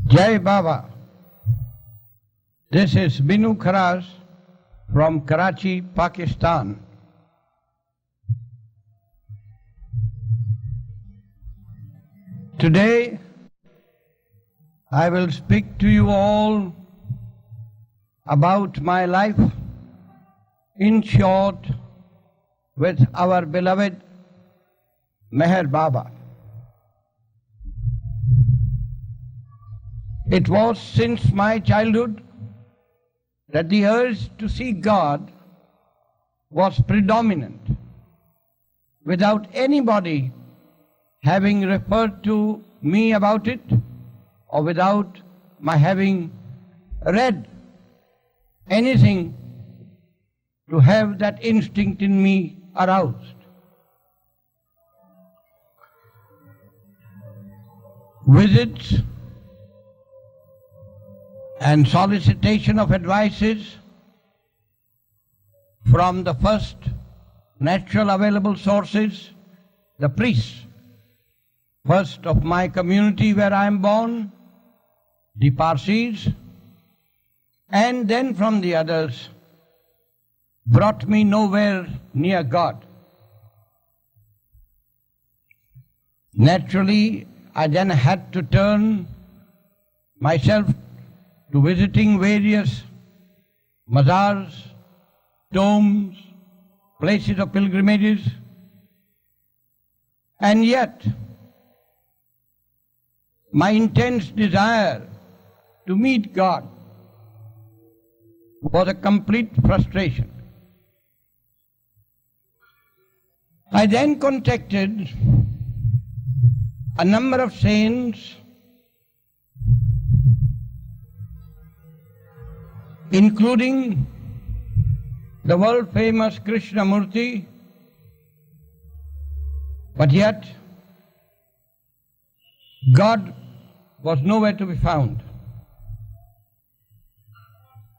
Jai Baba. This is Minoo Kharas from Karachi, Pakistan. Today I will speak to you all about my life, in short, with our beloved Meher Baba. It was since my childhood that the urge to see God was predominant, without anybody having referred to me about it, or without my having read anything to have that instinct in me aroused. Visits and solicitation of advices from the first natural available sources, the priests, first of my community where I am born, the Parsis, and then from the others, brought me nowhere near God. Naturally, I then had to turn myself to visiting various mazars, tombs, places of pilgrimages, and yet my intense desire to meet God was a complete frustration. I then contacted a number of saints, including the world-famous Krishnamurti, but yet God was nowhere to be found.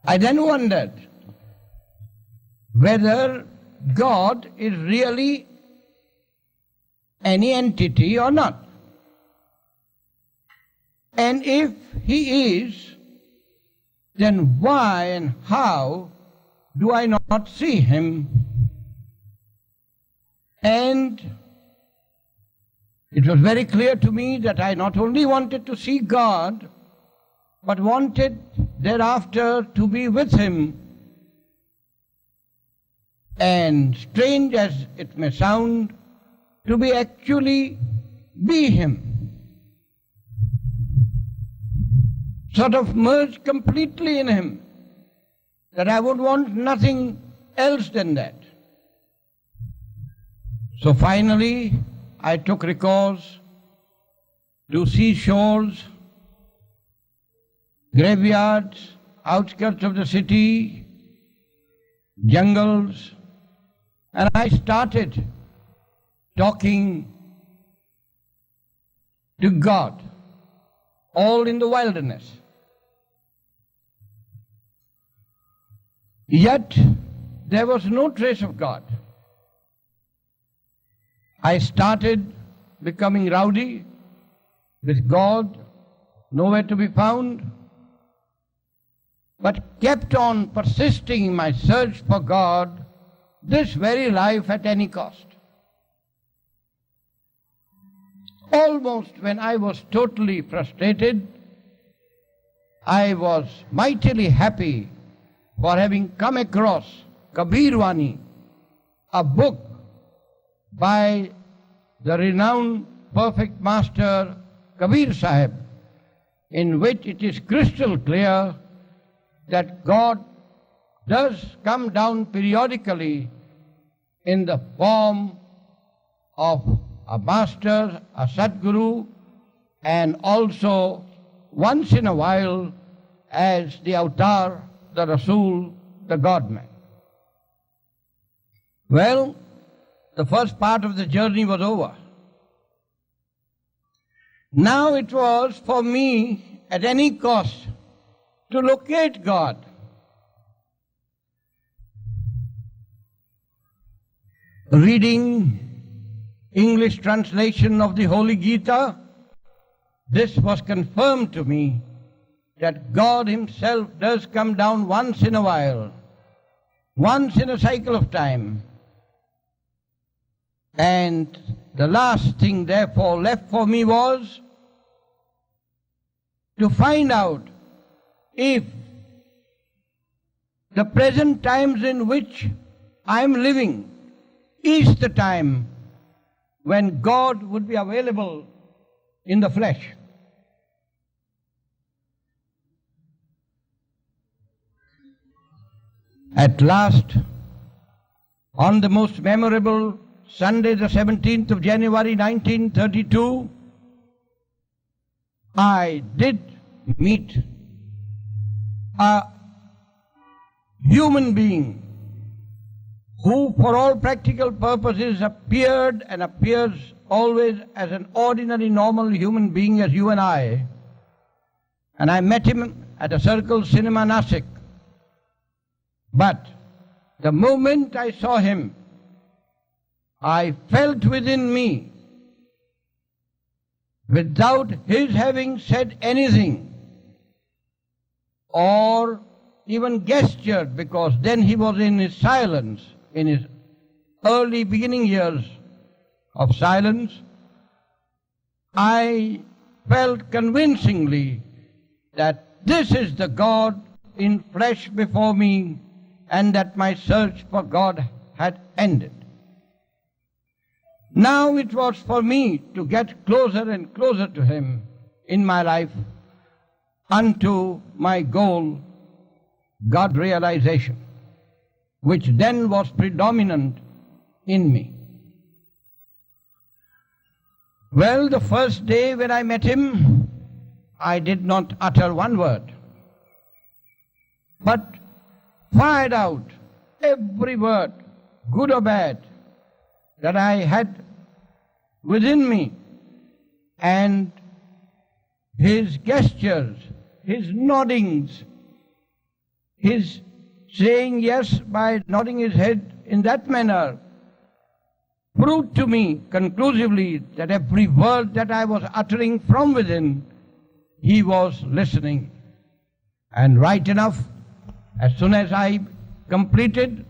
I then wondered whether God is really any entity or not. And if He is, then why and how do I not see Him? And it was very clear to me that I not only wanted to see God, but wanted thereafter to be with Him. And strange as it may sound, to be actually be Him. Sort of merged completely in Him, that I would want nothing else than that. So finally, I took recourse to seashores, graveyards, outskirts of the city, jungles, and I started talking to God, all in the wilderness. Yet there was no trace of God. I started becoming rowdy with God, nowhere to be found, but kept on persisting in my search for God, this very life at any cost. Almost when I was totally frustrated, I was mightily happy for having come across Kabir Wani, a book by the renowned perfect master Kabir Sahib, in which it is crystal clear that God does come down periodically in the form of a master, a Sadguru, and also once in a while as the avatar, the Rasul, the God-man. Well, the first part of the journey was over. Now it was for me, at any cost, to locate God. Reading English translation of the Holy Gita, this was confirmed to me that God Himself does come down once in a while, once in a cycle of time. And the last thing therefore left for me was to find out if the present times in which I am living is the time when God would be available in the flesh. At last, on the most memorable Sunday, the 17th of January 1932, I did meet a human being who for all practical purposes appeared and appears always as an ordinary normal human being as you and I. And I met him at a Circle Cinema Nasik. But the moment I saw him, I felt within me, without his having said anything or even gestured, because then he was in his silence, in his early beginning years of silence, I felt convincingly that this is the God in flesh before me, and that my search for God had ended. Now it was for me to get closer and closer to Him in my life unto my goal, God realization, which then was predominant in me. Well, the first day when I met him, I did not utter one word, but fired out every word, good or bad, that I had within me, and his gestures, his noddings, his saying yes by nodding his head in that manner, proved to me conclusively that every word that I was uttering from within, he was listening. And right enough, as soon as I completed,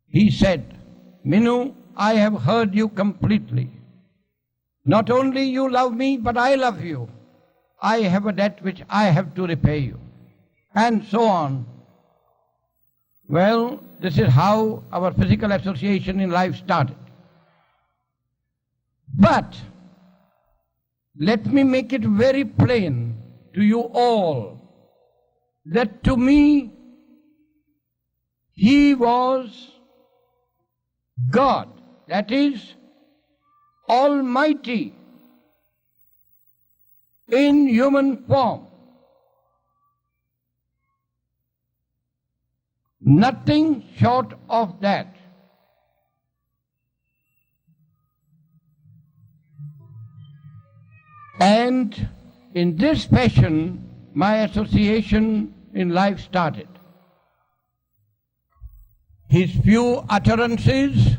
he said, "Minoo, I have heard you completely. Not only you love me, but I love you. I have a debt which I have to repay you." And so on. Well, this is how our physical association in life started. But let me make it very plain to you all that to me, he was God, that is, Almighty in human form. Nothing short of that. And in this fashion, my association in life started. His few utterances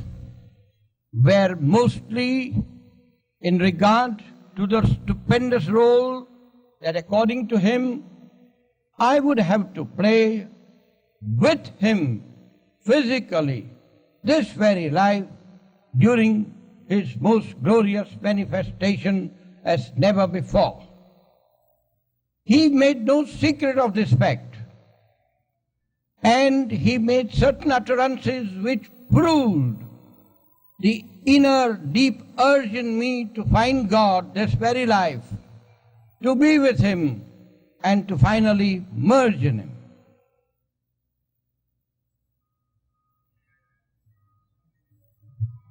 were mostly in regard to the stupendous role that, according to him, I would have to play with him physically this very life during his most glorious manifestation as never before. He made no secret of this fact, and he made certain utterances which proved the inner deep urge in me to find God this very life, to be with him, and to finally merge in him.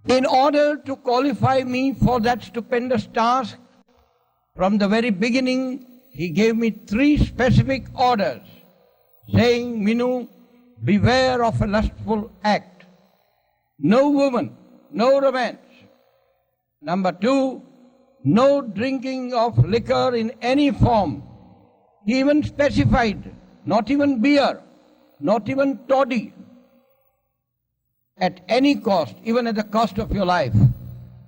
In order to qualify me for that stupendous task, from the very beginning, he gave me 3 specific orders, saying, "Minoo, beware of a lustful act. No woman, no romance. Number 2, no drinking of liquor in any form." He even specified, not even beer, not even toddy, at any cost, even at the cost of your life.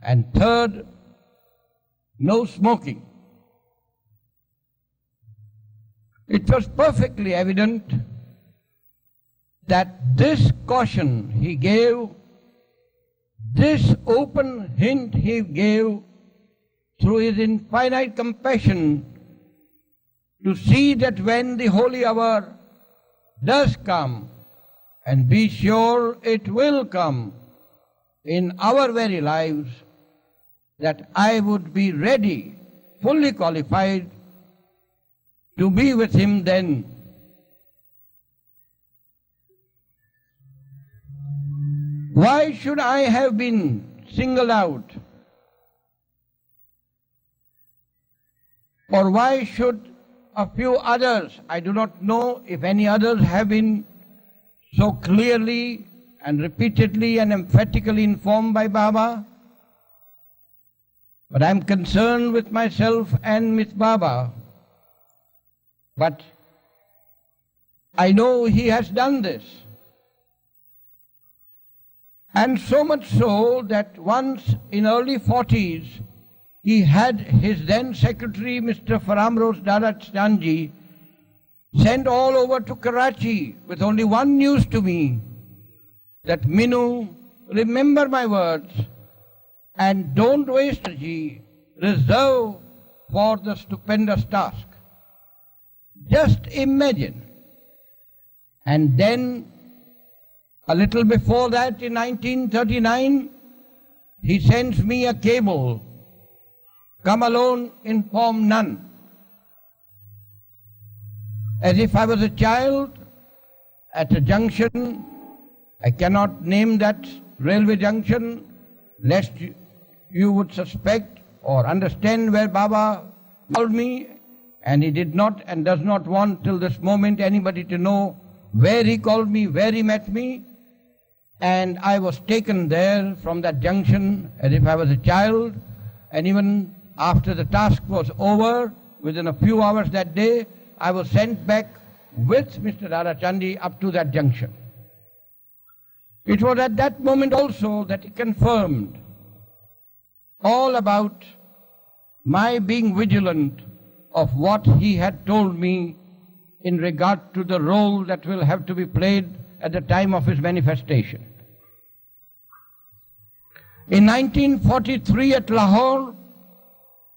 And 3rd, no smoking. It was perfectly evident that this caution he gave, this open hint he gave through his infinite compassion to see that when the holy hour does come, and be sure it will come in our very lives, that I would be ready, fully qualified to be with him then. Why should I have been singled out? Or why should a few others, I do not know if any others have been so clearly and repeatedly and emphatically informed by Baba, but I am concerned with myself and with Baba. But I know he has done this. And so much so that once in early 40s, he had his then secretary, Mr. Faramrose Dada Chanji, sent all over to Karachi with only one news to me, that Minoo, remember my words and don't waste energy, reserve for the stupendous task. Just imagine. And then, a little before that, in 1939, he sends me a cable, come alone, inform none. As if I was a child at a junction, I cannot name that railway junction, lest you would suspect or understand where Baba called me, and he did not and does not want till this moment anybody to know where he called me, where he met me. And I was taken there from that junction as if I was a child, and even after the task was over, within a few hours that day, I was sent back with Mr. Dada Chandi up to that junction. It was at that moment also that he confirmed all about my being vigilant of what he had told me in regard to the role that will have to be played at the time of his manifestation. In 1943 at Lahore,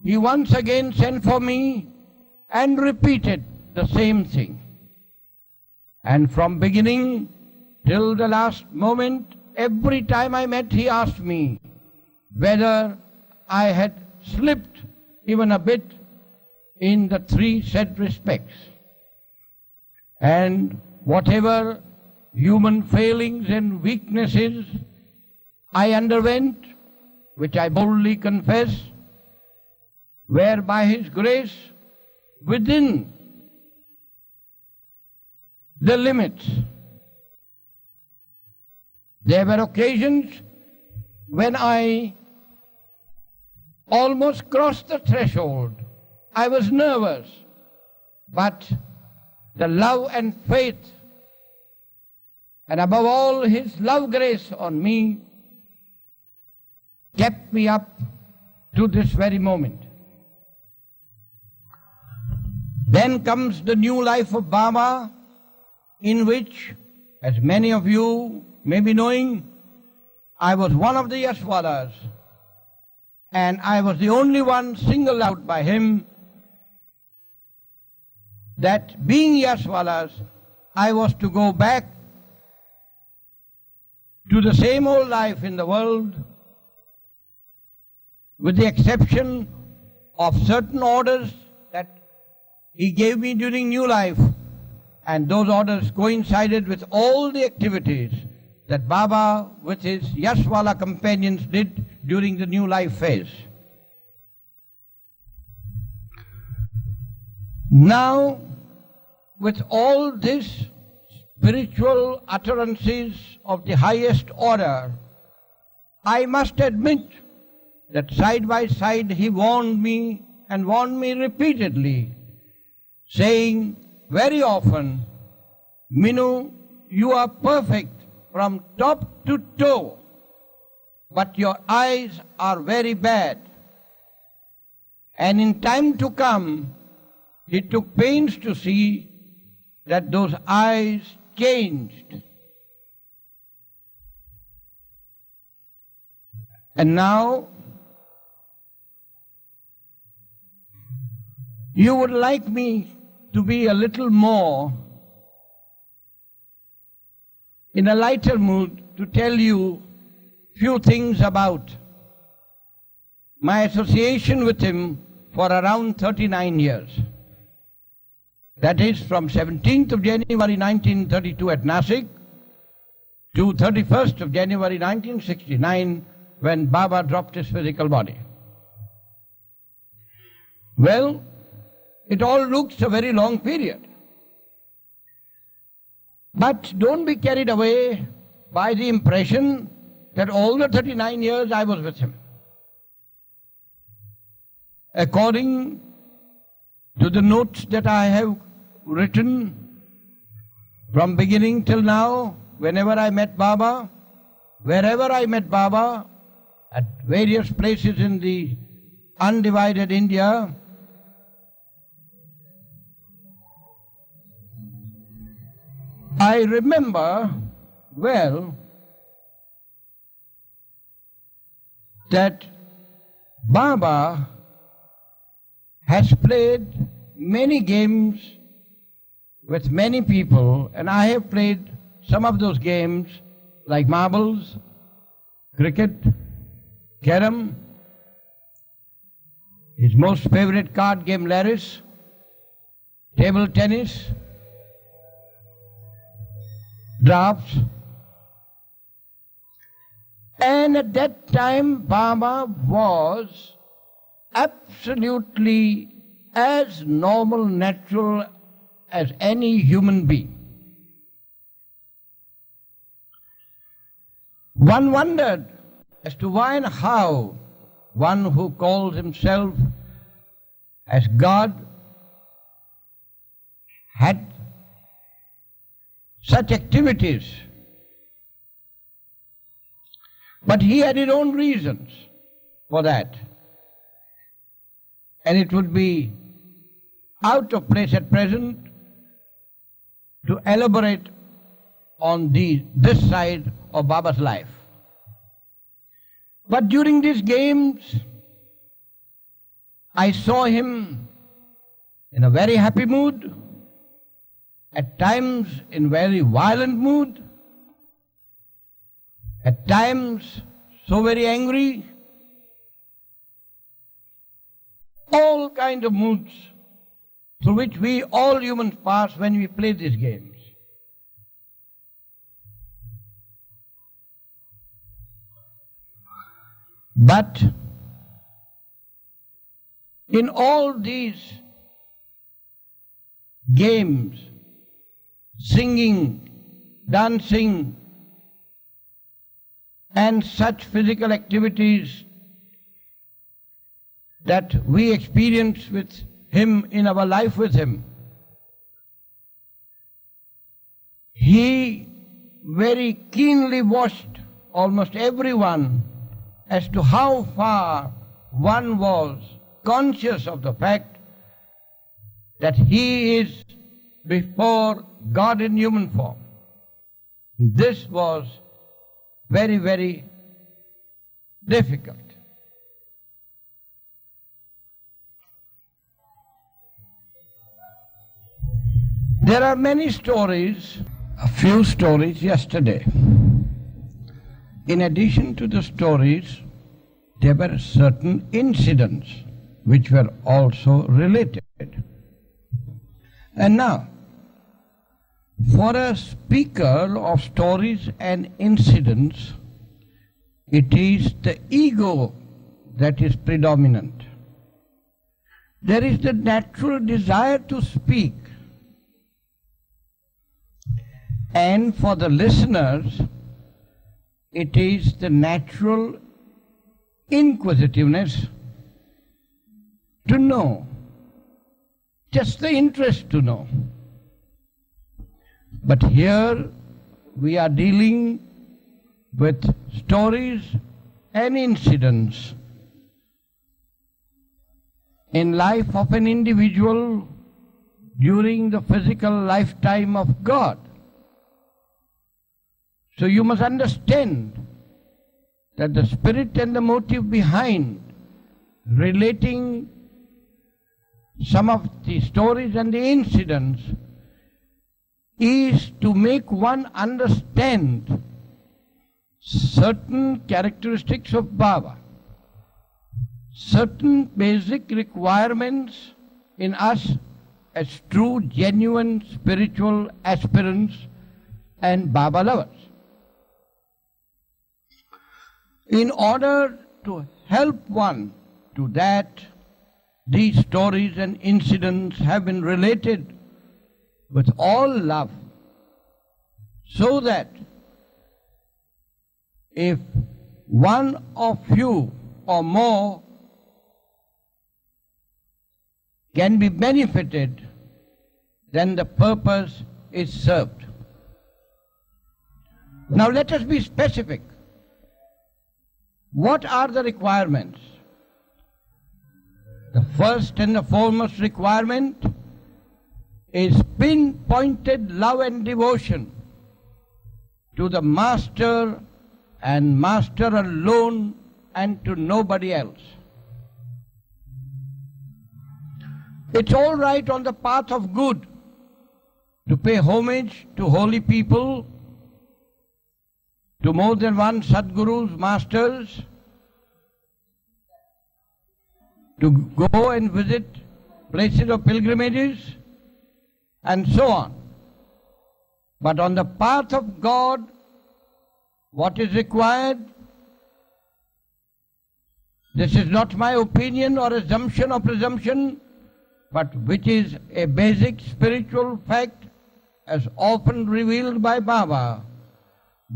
he once again sent for me and repeated the same thing. And from beginning till the last moment, every time I met, he asked me whether I had slipped even a bit in the three said respects. And whatever human failings and weaknesses I underwent, which I boldly confess, were by his grace within the limits. There were occasions when I almost crossed the threshold. I was nervous, but the love and faith, and above all his love grace on me, kept me up to this very moment. Then comes the new life of Baba, in which, as many of you may be knowing, I was one of the Yashwalas, and I was the only one singled out by him, that being Yashwalas, I was to go back to the same old life in the world, with the exception of certain orders that he gave me during new life, and those orders coincided with all the activities that Baba with his Yashwala companions did during the new life phase. Now, with all these spiritual utterances of the highest order, I must admit that side by side he warned me and warned me repeatedly, saying very often, Minoo, you are perfect from top to toe, but your eyes are very bad. And in time to come, he took pains to see that those eyes changed. And now you would like me to be a little more in a lighter mood to tell you few things about my association with him for around 39 years. That is from 17th of January 1932 at Nasik to 31st of January 1969 when Baba dropped his physical body. Well, it all looks a very long period. But don't be carried away by the impression that all the 39 years I was with him. According to the notes that I have written from beginning till now, whenever I met Baba, wherever I met Baba, at various places in the undivided India, I remember well that Baba has played many games with many people, and I have played some of those games like marbles, cricket, carom, his most favorite card game Laris, table tennis, drafts. And at that time Baba was absolutely as normal, natural as any human being. One wondered as to why and how one who calls himself as God had such activities. But he had his own reasons for that. And it would be out of place at present to elaborate on this side of Baba's life. But during these games, I saw him in a very happy mood, at times in very violent mood, at times so very angry, all kinds of moods through which we all humans pass when we play these games. But in all these games, singing, dancing, and such physical activities that we experience with him in our life with him, he very keenly watched almost everyone as to how far one was conscious of the fact that he is before God in human form. This was very, very difficult. There are many stories, a few stories yesterday. In addition to the stories, there were certain incidents which were also related. And now, for a speaker of stories and incidents, it is the ego that is predominant. There is the natural desire to speak. And for the listeners, it is the natural inquisitiveness to know, just the interest to know. But here we are dealing with stories and incidents in life of an individual during the physical lifetime of God. So you must understand that the spirit and the motive behind relating some of the stories and the incidents is to make one understand certain characteristics of Baba, certain basic requirements in us as true, genuine spiritual aspirants and Baba lovers. In order to help one to that, these stories and incidents have been related with all love, so that if one of you or more can be benefited, then the purpose is served. Now let us be specific. What are the requirements? The first and the foremost requirement is pinpointed love and devotion to the Master and Master alone and to nobody else. It's all right on the path of good to pay homage to holy people, to more than one Sadgurus, masters, to go and visit places of pilgrimages, and so on. But on the path of God, what is required? This is not my opinion or assumption or presumption, but which is a basic spiritual fact as often revealed by Baba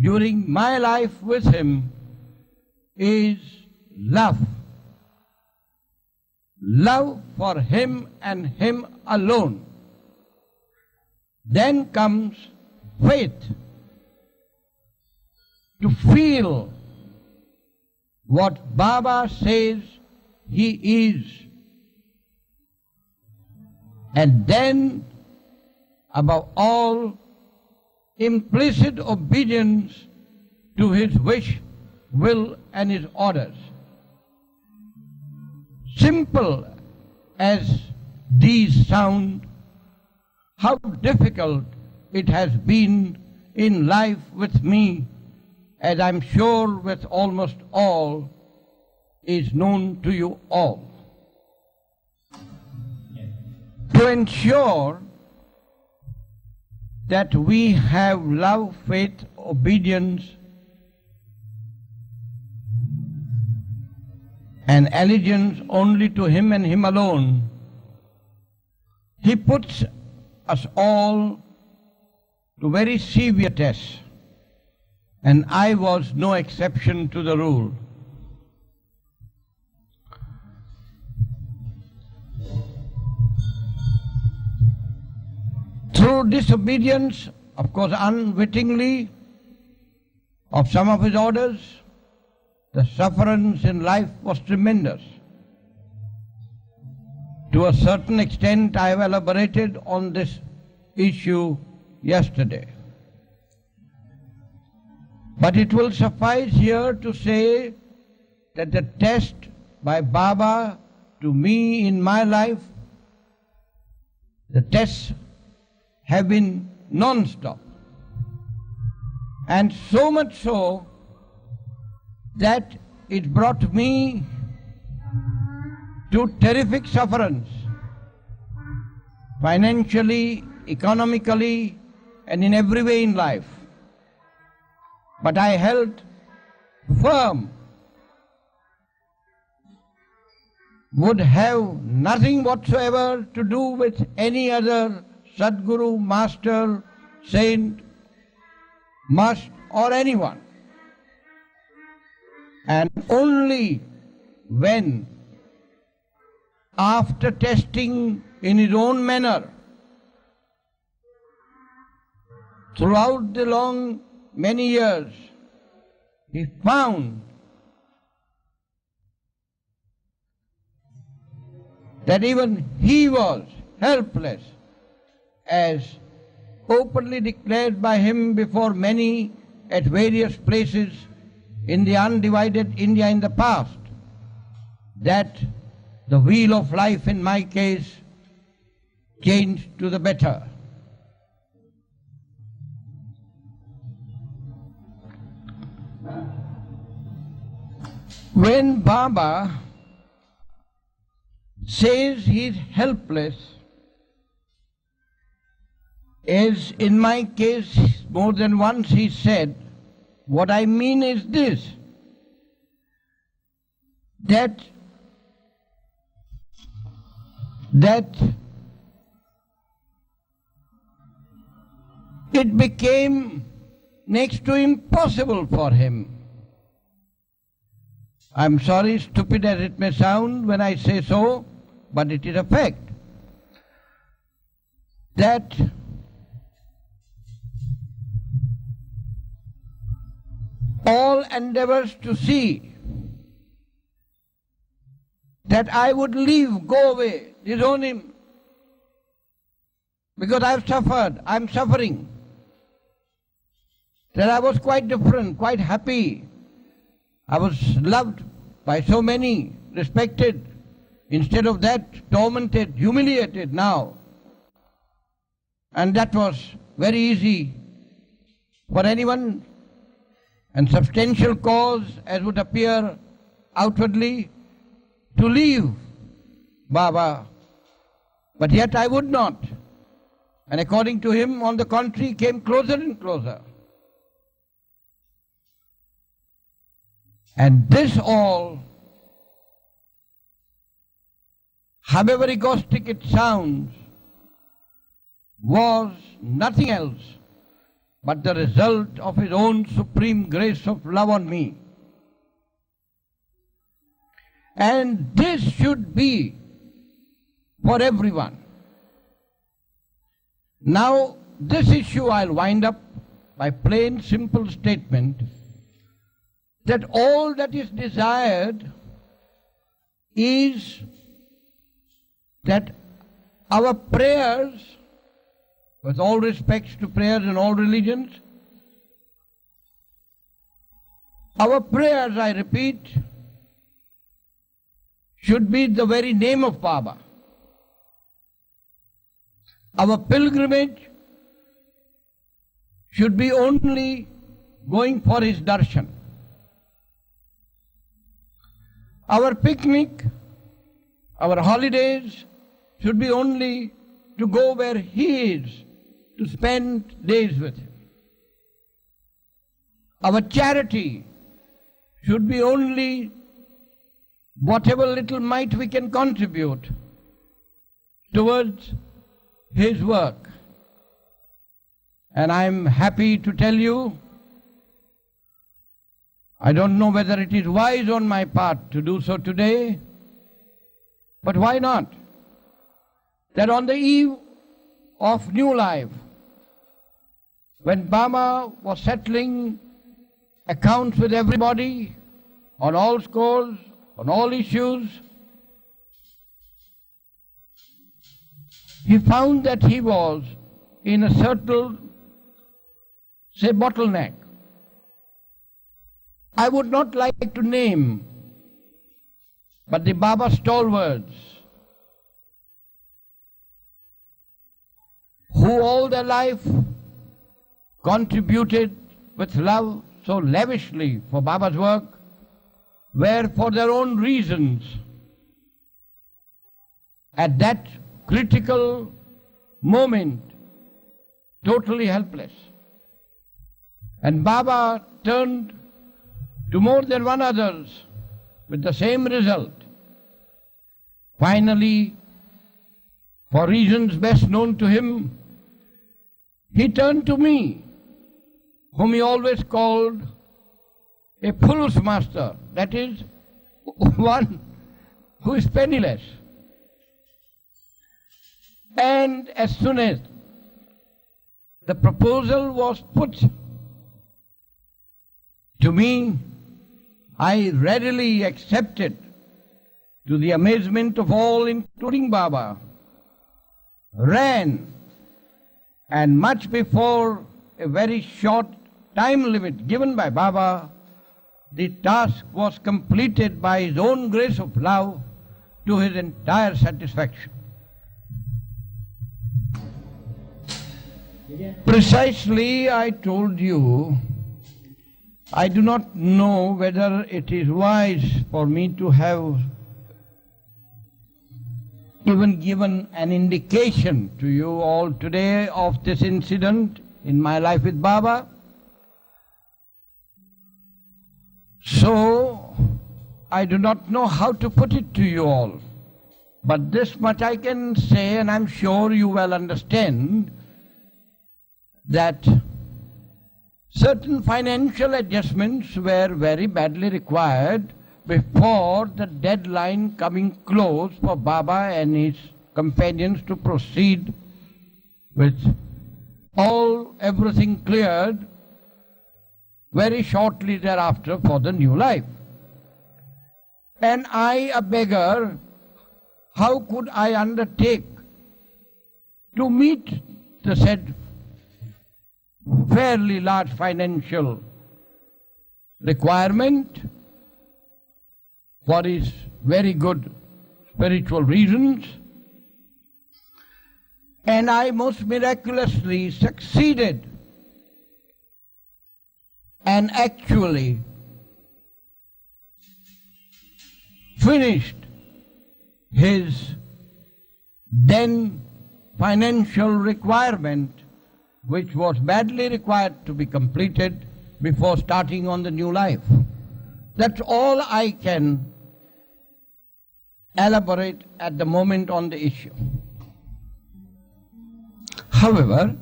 during my life with him, is love. Love for him and him alone. Then comes faith, to feel what Baba says he is. And then, above all, implicit obedience to his wish, will and his orders. Simple as these sound, how difficult it has been in life with me, as I'm sure with almost all, is known to you all. To ensure that we have love, faith, obedience, and allegiance only to him and him alone, he puts us all to very severe tests, and I was no exception to the rule. Through disobedience, of course unwittingly, of some of his orders, the sufferance in life was tremendous. To a certain extent, I have elaborated on this issue yesterday. But it will suffice here to say that the test by Baba to me in my life, the tests have been non-stop. And so much so that it brought me to terrific sufferance, financially, economically, and in every way in life. But I held firm, would have nothing whatsoever to do with any other Sadguru, Master, Saint, Must, or anyone. And only when, after testing in his own manner, throughout the long many years, he found that even he was helpless, as openly declared by him before many at various places in the undivided India in the past, that the wheel of life in my case changed to the better. When Baba says he is helpless, as in my case more than once he said, what I mean is this, that it became next to impossible for him. I'm sorry, stupid as it may sound when I say so, but it is a fact, that all endeavors to see that I would leave, go away, disown him, because I've suffered, I'm suffering, that I was quite different, quite happy, I was loved by so many, respected, instead of that, tormented, humiliated now. And that was very easy for anyone, and substantial cause, as would appear outwardly, to leave Baba. But yet I would not. And according to him, on the contrary, came closer and closer. And this all, however egoistic it sounds, was nothing else but the result of his own supreme grace of love on me. And this should be for everyone. Now, this issue I'll wind up by plain, simple statement that all that is desired is that our prayers, with all respects to prayers in all religions, our prayers, I repeat, should be the very name of Baba. Our pilgrimage should be only going for his darshan. Our picnic, our holidays should be only to go where he is, to spend days with him. Our charity should be only whatever little mite we can contribute towards his work. And I'm happy to tell you, I don't know whether it is wise on my part to do so today, but why not? That on the eve of new life, when Baba was settling accounts with everybody on all scores, on all issues, he found that he was in a certain, say, bottleneck. I would not like to name, but the Baba stalwarts, who all their life contributed with love so lavishly for Baba's work, were for their own reasons at that critical moment totally helpless. And Baba turned to more than one others with the same result. Finally, for reasons best known to him, he turned to me, whom he always called a Pulus master, that is, one who is penniless. And as soon as the proposal was put to me, I readily accepted, to the amazement of all, including Baba, ran And much before a very short time limit given by Baba, the task was completed by his own grace of love to his entire satisfaction. Precisely, I told you, I do not know whether it is wise for me to have even given an indication to you all today of this incident in my life with Baba. So, I do not know how to put it to you all. But this much I can say, and I'm sure you will understand, that certain financial adjustments were very badly required before the deadline coming close for Baba and his companions to proceed with everything cleared very shortly thereafter for the new life. And I, a beggar, how could I undertake to meet the said fairly large financial requirement for his very good spiritual reasons? And I most miraculously succeeded and actually finished his then financial requirement, which was badly required to be completed before starting on the new life. That's all I can elaborate at the moment on the issue. However,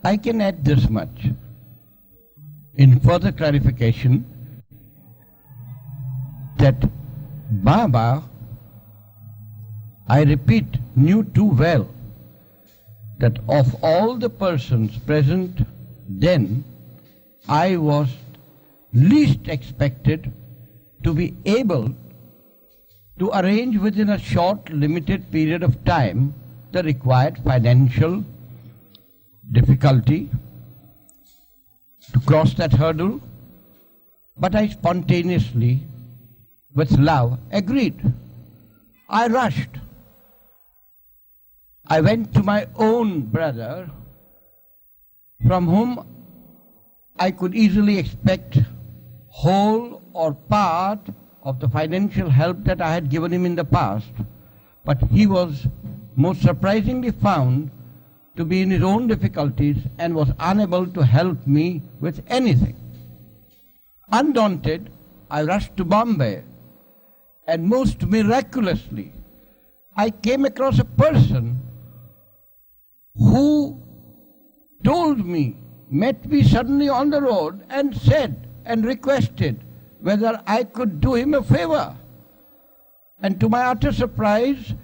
I can add this much in further clarification, that Baba, I repeat, knew too well that of all the persons present then, I was least expected to be able to arrange within a short limited period of time the required financial difficulty to cross that hurdle. But I spontaneously, with love, agreed. I rushed. I went to my own brother, from whom I could easily expect whole or part of the financial help that I had given him in the past. But he was most surprisingly found to be in his own difficulties and was unable to help me with anything. Undaunted, I rushed to Bombay, and most miraculously, I came across a person who met me suddenly on the road and said and requested whether I could do him a favor. And to my utter surprise,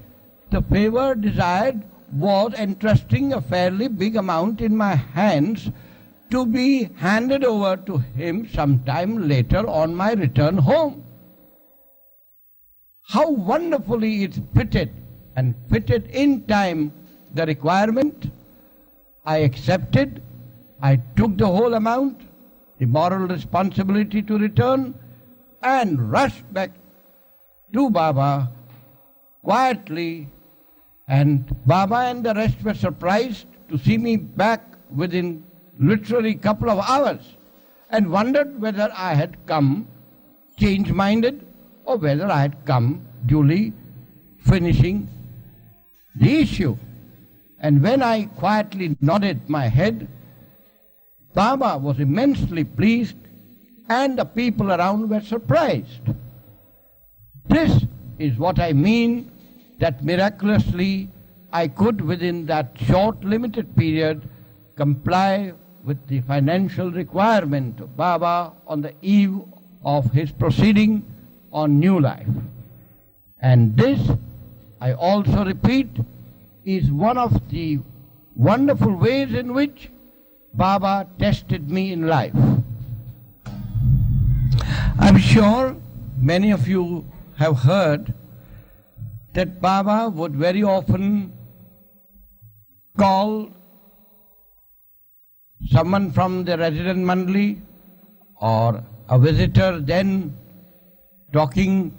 the favor desired was entrusting a fairly big amount in my hands to be handed over to him sometime later on my return home. How wonderfully it fitted, and fitted in time, the requirement. I accepted. I took the whole amount, the moral responsibility to return, and rushed back to Baba quietly. And Baba and the rest were surprised to see me back within literally a couple of hours, and wondered whether I had come change-minded or whether I had come duly finishing the issue. And when I quietly nodded my head, Baba was immensely pleased, and the people around were surprised. This is what I mean, that miraculously I could, within that short limited period, comply with the financial requirement of Baba on the eve of his proceeding on new life. And this, I also repeat, is one of the wonderful ways in which Baba tested me in life. I'm sure many of you have heard that Baba would very often call someone from the resident Mandali or a visitor then talking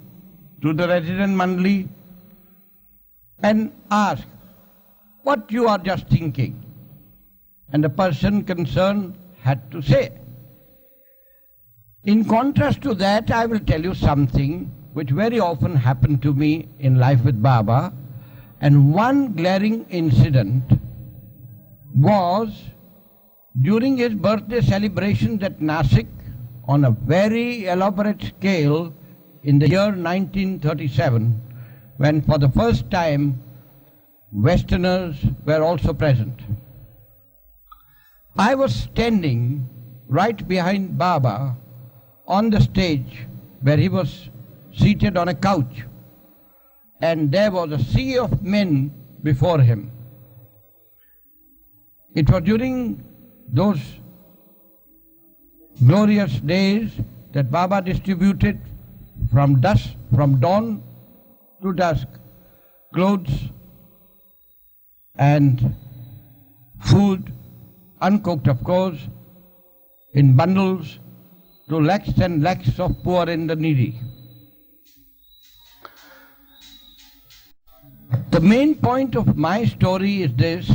to the resident Mandali and ask what you are just thinking. And the person concerned had to say. In contrast to that, I will tell you something which very often happened to me in life with Baba. And one glaring incident was during his birthday celebrations at Nasik on a very elaborate scale in the year 1937, when for the first time Westerners were also present. I was standing right behind Baba on the stage where he was seated on a couch, and there was a sea of men before him. It was during those glorious days that Baba distributed from dawn to dusk, clothes and food, uncooked of course, in bundles to lakhs and lakhs of poor and the needy. The main point of my story is this,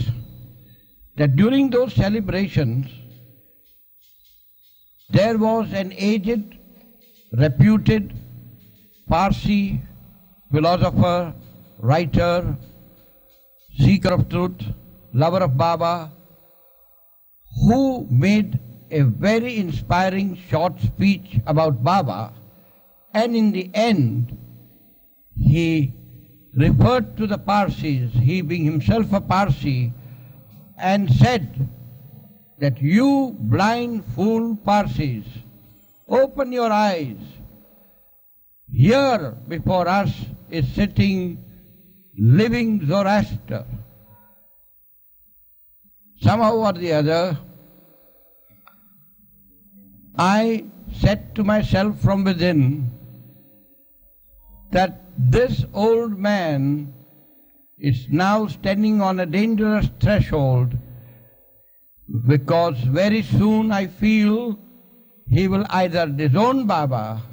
that during those celebrations, there was an aged, reputed Parsi philosopher, writer, seeker of truth, lover of Baba, who made a very inspiring short speech about Baba, and in the end, he referred to the Parsis, he being himself a Parsi, and said that you blind fool Parsis, open your eyes. Here before us is sitting living Zoroaster. Somehow or the other, I said to myself from within that this old man is now standing on a dangerous threshold, because very soon I feel he will either disown Baba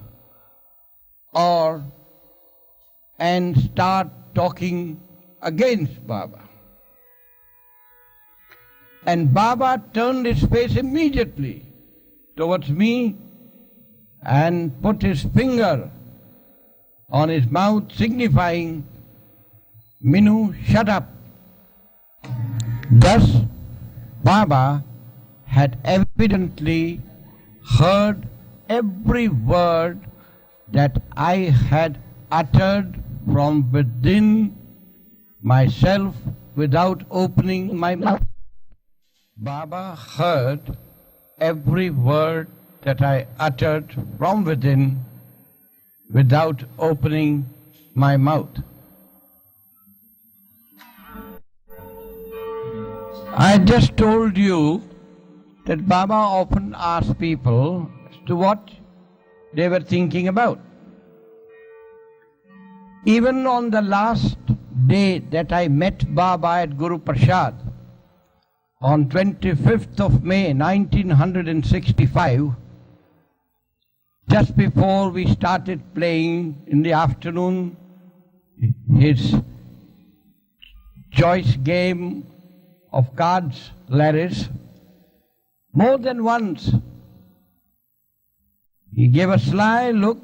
and start talking against Baba. And Baba turned his face immediately towards me and put his finger on his mouth, signifying, Minoo, shut up. Thus, Baba had evidently heard every word that I had uttered from within myself without opening my mouth. Baba heard every word that I uttered from within without opening my mouth. I just told you that Baba often asked people as to what they were thinking about. Even on the last day that I met Baba at Guru Prasad, on 25th of May 1965, just before we started playing in the afternoon his choice game of cards, Laris, more than once he gave a sly look,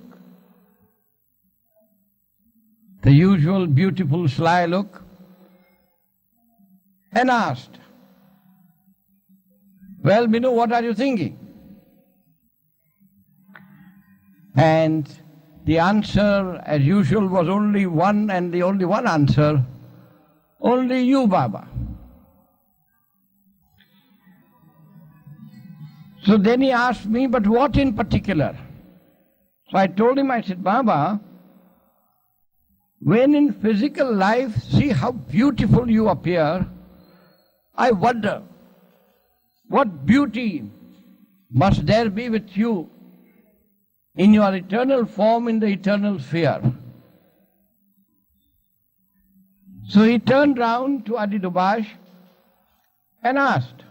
the usual beautiful sly look, and asked, well, Minoo, what are you thinking? And the answer, as usual, was only one, and the only one answer, only you, Baba. So then he asked me, but what in particular? So I told him, I said, Baba, when in physical life, see how beautiful you appear, I wonder, what beauty must there be with you in your eternal form in the eternal sphere? So he turned round to Adi Dubash and asked,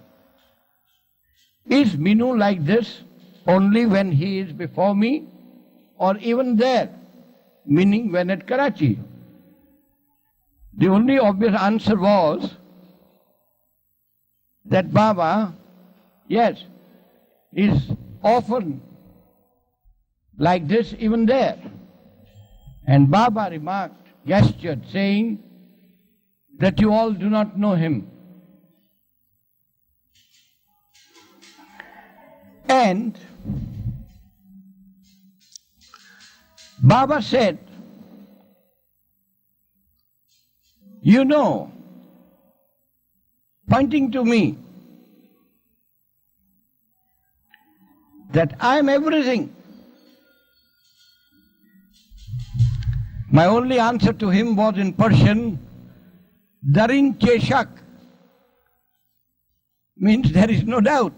Is Minoo like this only when he is before me, or even there, meaning when at Karachi? The only obvious answer was that Baba, yes, is often like this even there. And Baba remarked, gestured, saying that you all do not know him. And Baba said, you know, pointing to me, that I am everything. My only answer to him was in Persian, Darin Cheshak, means there is no doubt.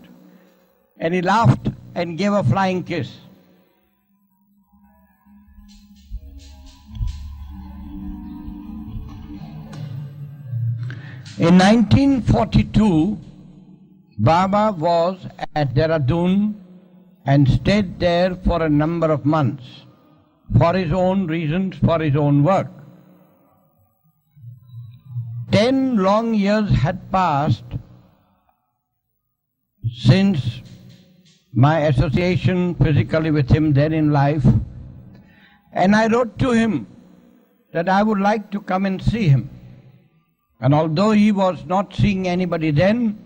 And he laughed and gave a flying kiss. In 1942, Baba was at Dehradun and stayed there for a number of months, for his own reasons, for his own work. 10 long years had passed since my association physically with him then in life, and I wrote to him that I would like to come and see him. And although he was not seeing anybody then,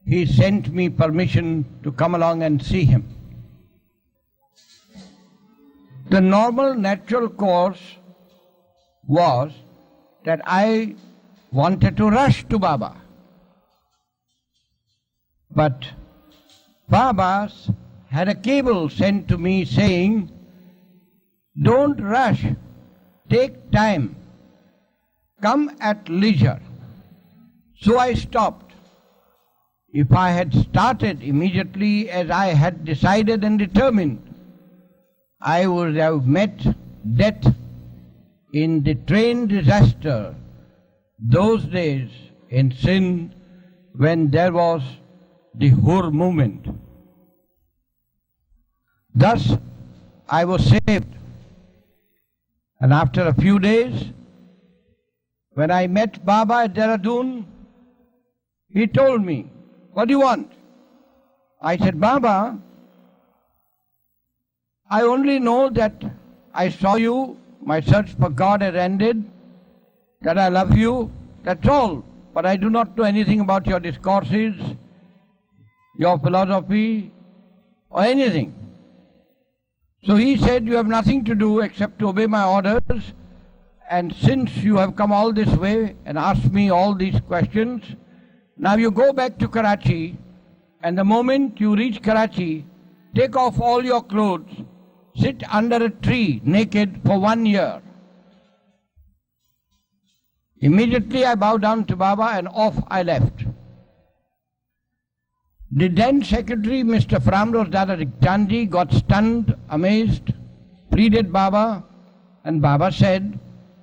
he sent me permission to come along and see him. The normal, natural course was that I wanted to rush to Baba. But Baba had a cable sent to me saying, don't rush, take time, come at leisure. So I stopped. If I had started immediately as I had decided and determined, I would have met death in the train disaster those days in Sindh when there was the Hur movement. Thus, I was saved. And after a few days, when I met Baba at Dehradun, he told me, what do you want? I said, Baba, I only know that I saw you, my search for God has ended, that I love you, that's all. But I do not know anything about your discourses, your philosophy, or anything. So he said, you have nothing to do except to obey my orders, and since you have come all this way and asked me all these questions, now you go back to Karachi, and the moment you reach Karachi, take off all your clothes, sit under a tree naked for 1 year. Immediately I bowed down to Baba and off I left. The then secretary, Mr. Framros Dada Dikchandji, got stunned, amazed, pleaded Baba, and Baba said,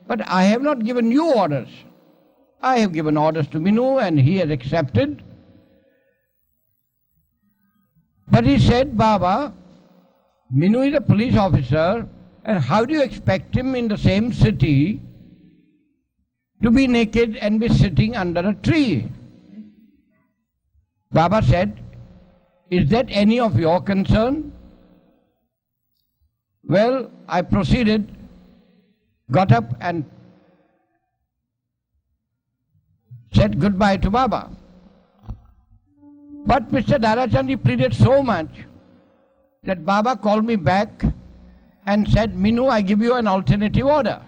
but I have not given you orders. I have given orders to Minoo and he has accepted. But he said, Baba, Minoo is a police officer, and how do you expect him in the same city to be naked and be sitting under a tree? Baba said, is that any of your concern? Well, I proceeded, got up and said goodbye to Baba. But Mr. Darachandji pleaded so much that Baba called me back and said, Minoo, I give you an alternative order.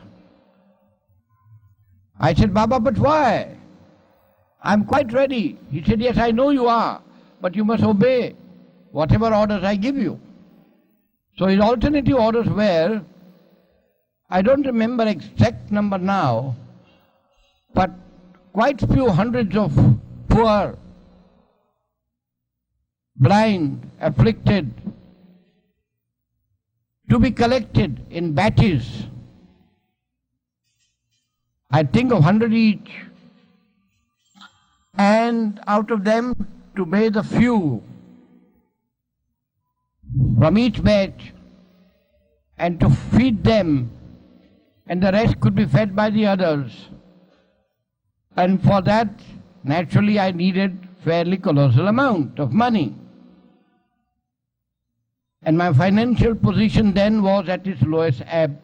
I said, Baba, but why? I'm quite ready. He said, yes, I know you are, but you must obey whatever orders I give you. So his alternative orders were, I don't remember exact number now, but quite few hundreds of poor, blind, afflicted, to be collected in batches. I think of 100 each, and out of them to bathe a few from each batch and to feed them, and the rest could be fed by the others. And for that, naturally, I needed fairly colossal amount of money. And my financial position then was at its lowest ebb,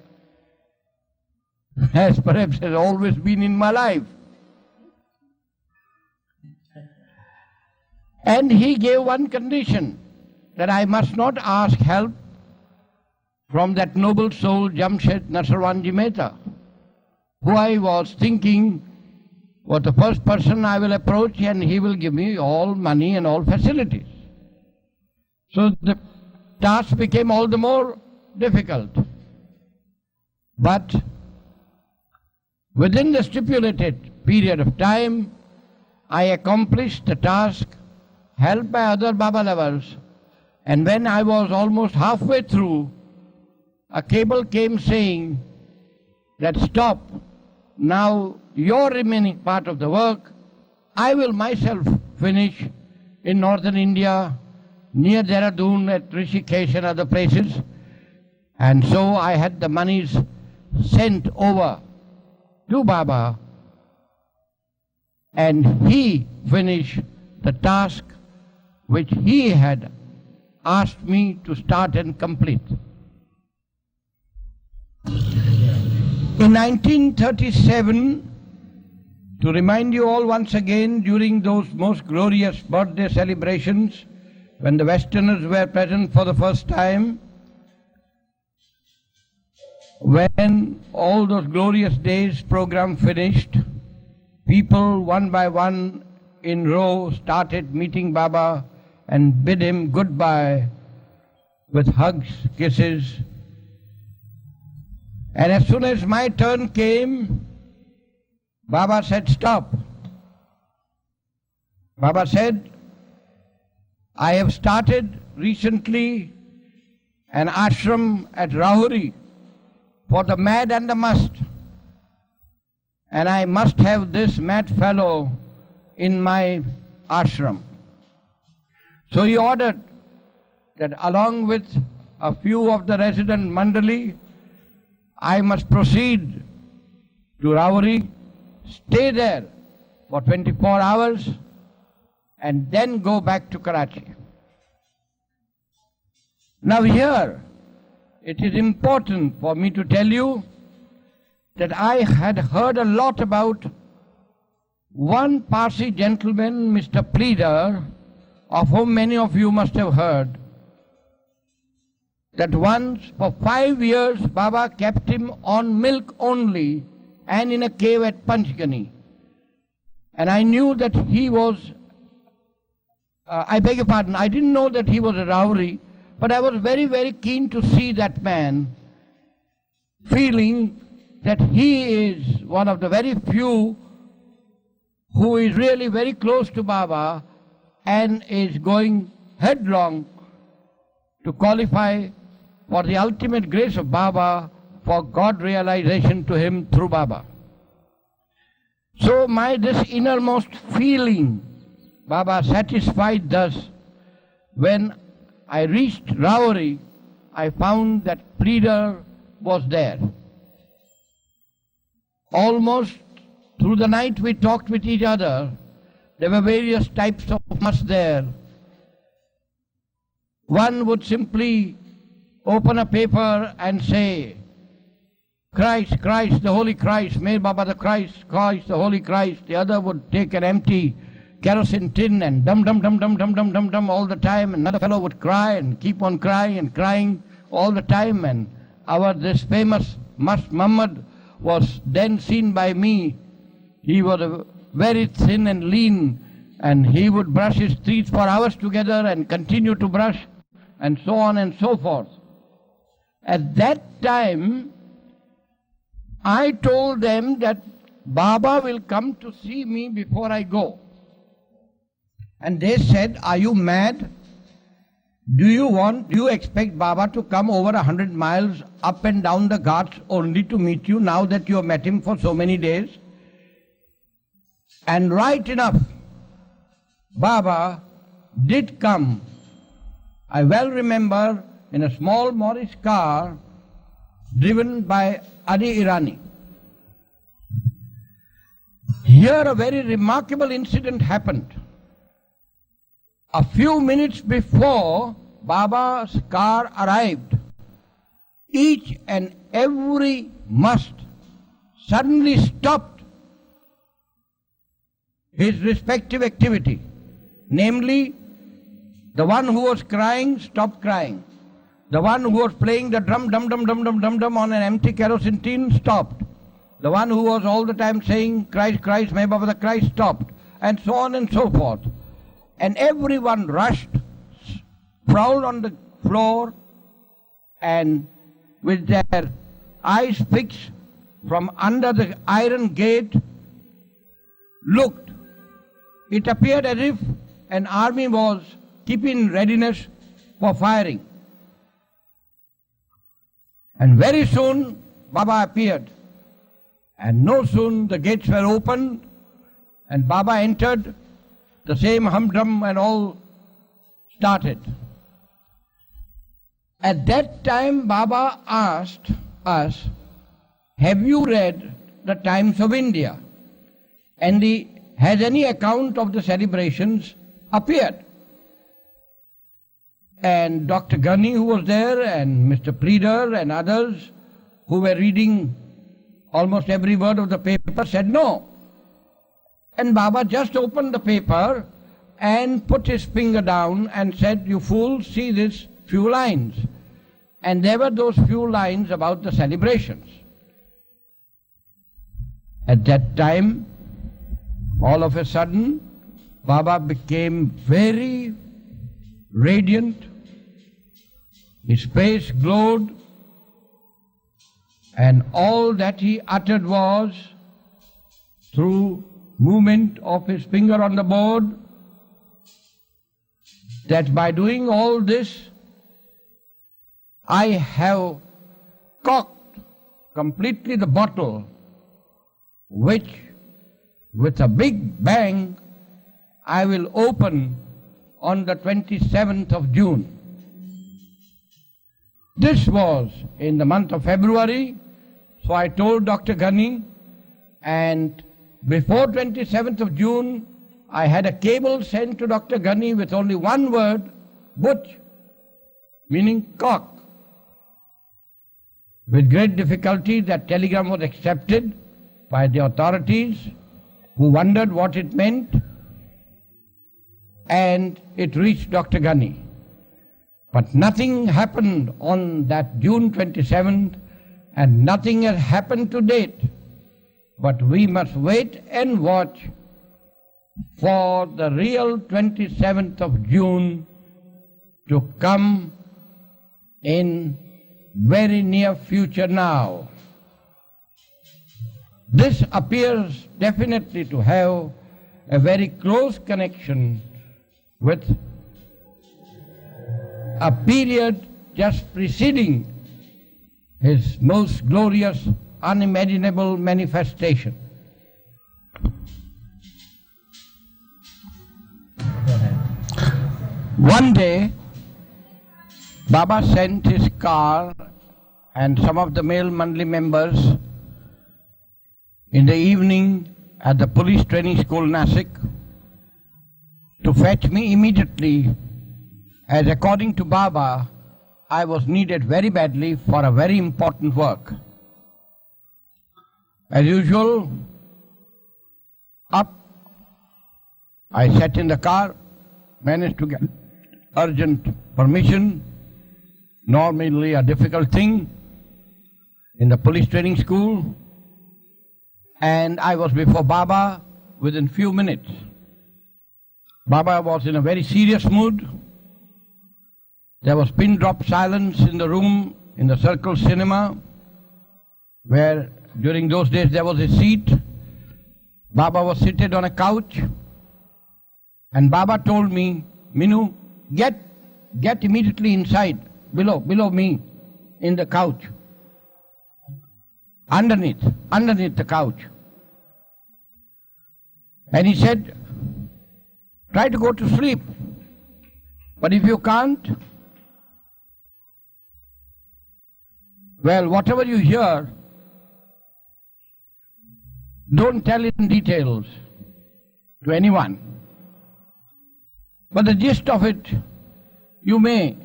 as perhaps has always been in my life. And he gave one condition, that I must not ask help from that noble soul Jamshed Nasarwanji Mehta, who I was thinking was the first person I will approach, and he will give me all money and all facilities. So the task became all the more difficult. But within the stipulated period of time, I accomplished the task helped by other Baba lovers, and when I was almost halfway through, a cable came saying that stop, now your remaining part of the work I will myself finish in northern India, near Dehradun, at Rishikesh and other places. And so I had the monies sent over to Baba, and he finished the task which he had asked me to start and complete. In 1937, to remind you all once again, during those most glorious birthday celebrations, when the Westerners were present for the first time, when all those glorious days program finished, people one by one in row started meeting Baba and bid him goodbye with hugs, kisses. And as soon as my turn came, Baba said, stop. Baba said, I have started recently an ashram at Rahuri for the mad and the must, and I must have this mad fellow in my ashram. So he ordered that along with a few of the resident Mandali, I must proceed to Rahuri, stay there for 24 hours, and then go back to Karachi. Now here, it is important for me to tell you that I had heard a lot about one Parsi gentleman, Mr. Pleader, of whom many of you must have heard, that once for 5 years Baba kept him on milk only and in a cave at Panchgani. And I knew that he was, I beg your pardon, I didn't know that he was a Rahuri, but I was very, very keen to see that man, feeling that he is one of the very few who is really very close to Baba and is going headlong to qualify for the ultimate grace of Baba, for God realization to him through Baba. So this innermost feeling, Baba satisfied thus. When I reached Rahuri, I found that Pleader was there. Almost through the night we talked with each other. There were various types of us there. One would simply open a paper and say, Christ, Christ, the Holy Christ, Meher Baba the Christ, Christ, the Holy Christ. The other would take an empty kerosene tin and dum dum dum dum dum dum dum dum all the time. Another fellow would cry and keep on crying and crying all the time. And this famous Mast Muhammad was then seen by me. He was very thin and lean, and he would brush his teeth for hours together and continue to brush, and so on and so forth. At that time, I told them that Baba will come to see me before I go. And they said, are you mad? Do you expect Baba to come over 100 miles up and down the ghats only to meet you now that you have met him for so many days? And right enough, Baba did come. I well remember in a small Morris car driven by Adi Irani. Here a very remarkable incident happened. A few minutes before Baba's car arrived, each and every must suddenly stopped his respective activity. Namely, the one who was crying stopped crying. The one who was playing the drum, dum, dum, dum, dum, dum, dum on an empty kerosene tin stopped. The one who was all the time saying, Christ, Christ, Meher Baba the Christ stopped. And so on and so forth. And everyone rushed, sprawled on the floor, and with their eyes fixed from under the iron gate, looked. It appeared as if an army was keeping readiness for firing. And very soon Baba appeared. And no soon the gates were opened and Baba entered. The same humdrum and all started. At that time Baba asked us, have you read the Times of India? And has any account of the celebrations appeared? And Dr. Ghani, who was there, and Mr. Pleader and others who were reading almost every word of the paper said no. And Baba just opened the paper and put his finger down and said, you fools, see this few lines. And there were those few lines about the celebrations. At that time, all of a sudden, Baba became very radiant. His face glowed, and all that he uttered was, through movement of his finger on the board, that by doing all this, I have cocked completely the bottle, which with a big bang I will open on the 27th of June. This was in the month of February, so I told Dr. Ghani, and before 27th of June, I had a cable sent to Dr. Ghani with only one word, butch, meaning cock. With great difficulty, that telegram was accepted by the authorities, who wondered what it meant, and it reached Dr. Ghani. But nothing happened on that June 27th, and nothing has happened to date. But we must wait and watch for the real 27th of June to come in very near future now. This appears definitely to have a very close connection with a period just preceding his most glorious, unimaginable manifestation. One day, Baba sent his car and some of the male Mandali members in the evening at the police training school Nasik to fetch me immediately, as according to Baba, I was needed very badly for a very important work. As usual, up, I sat in the car, managed to get urgent permission, normally a difficult thing, in the police training school, and I was before Baba within few minutes. Baba was in a very serious mood. There was pin-drop silence in the room, in the Circle Cinema, where during those days there was a seat. Baba was seated on a couch, and Baba told me, Minoo, get immediately inside, below me, in the couch, underneath the couch. And he said, try to go to sleep, but if you can't, Well, whatever you hear, don't tell in details to anyone. But the gist of it, you may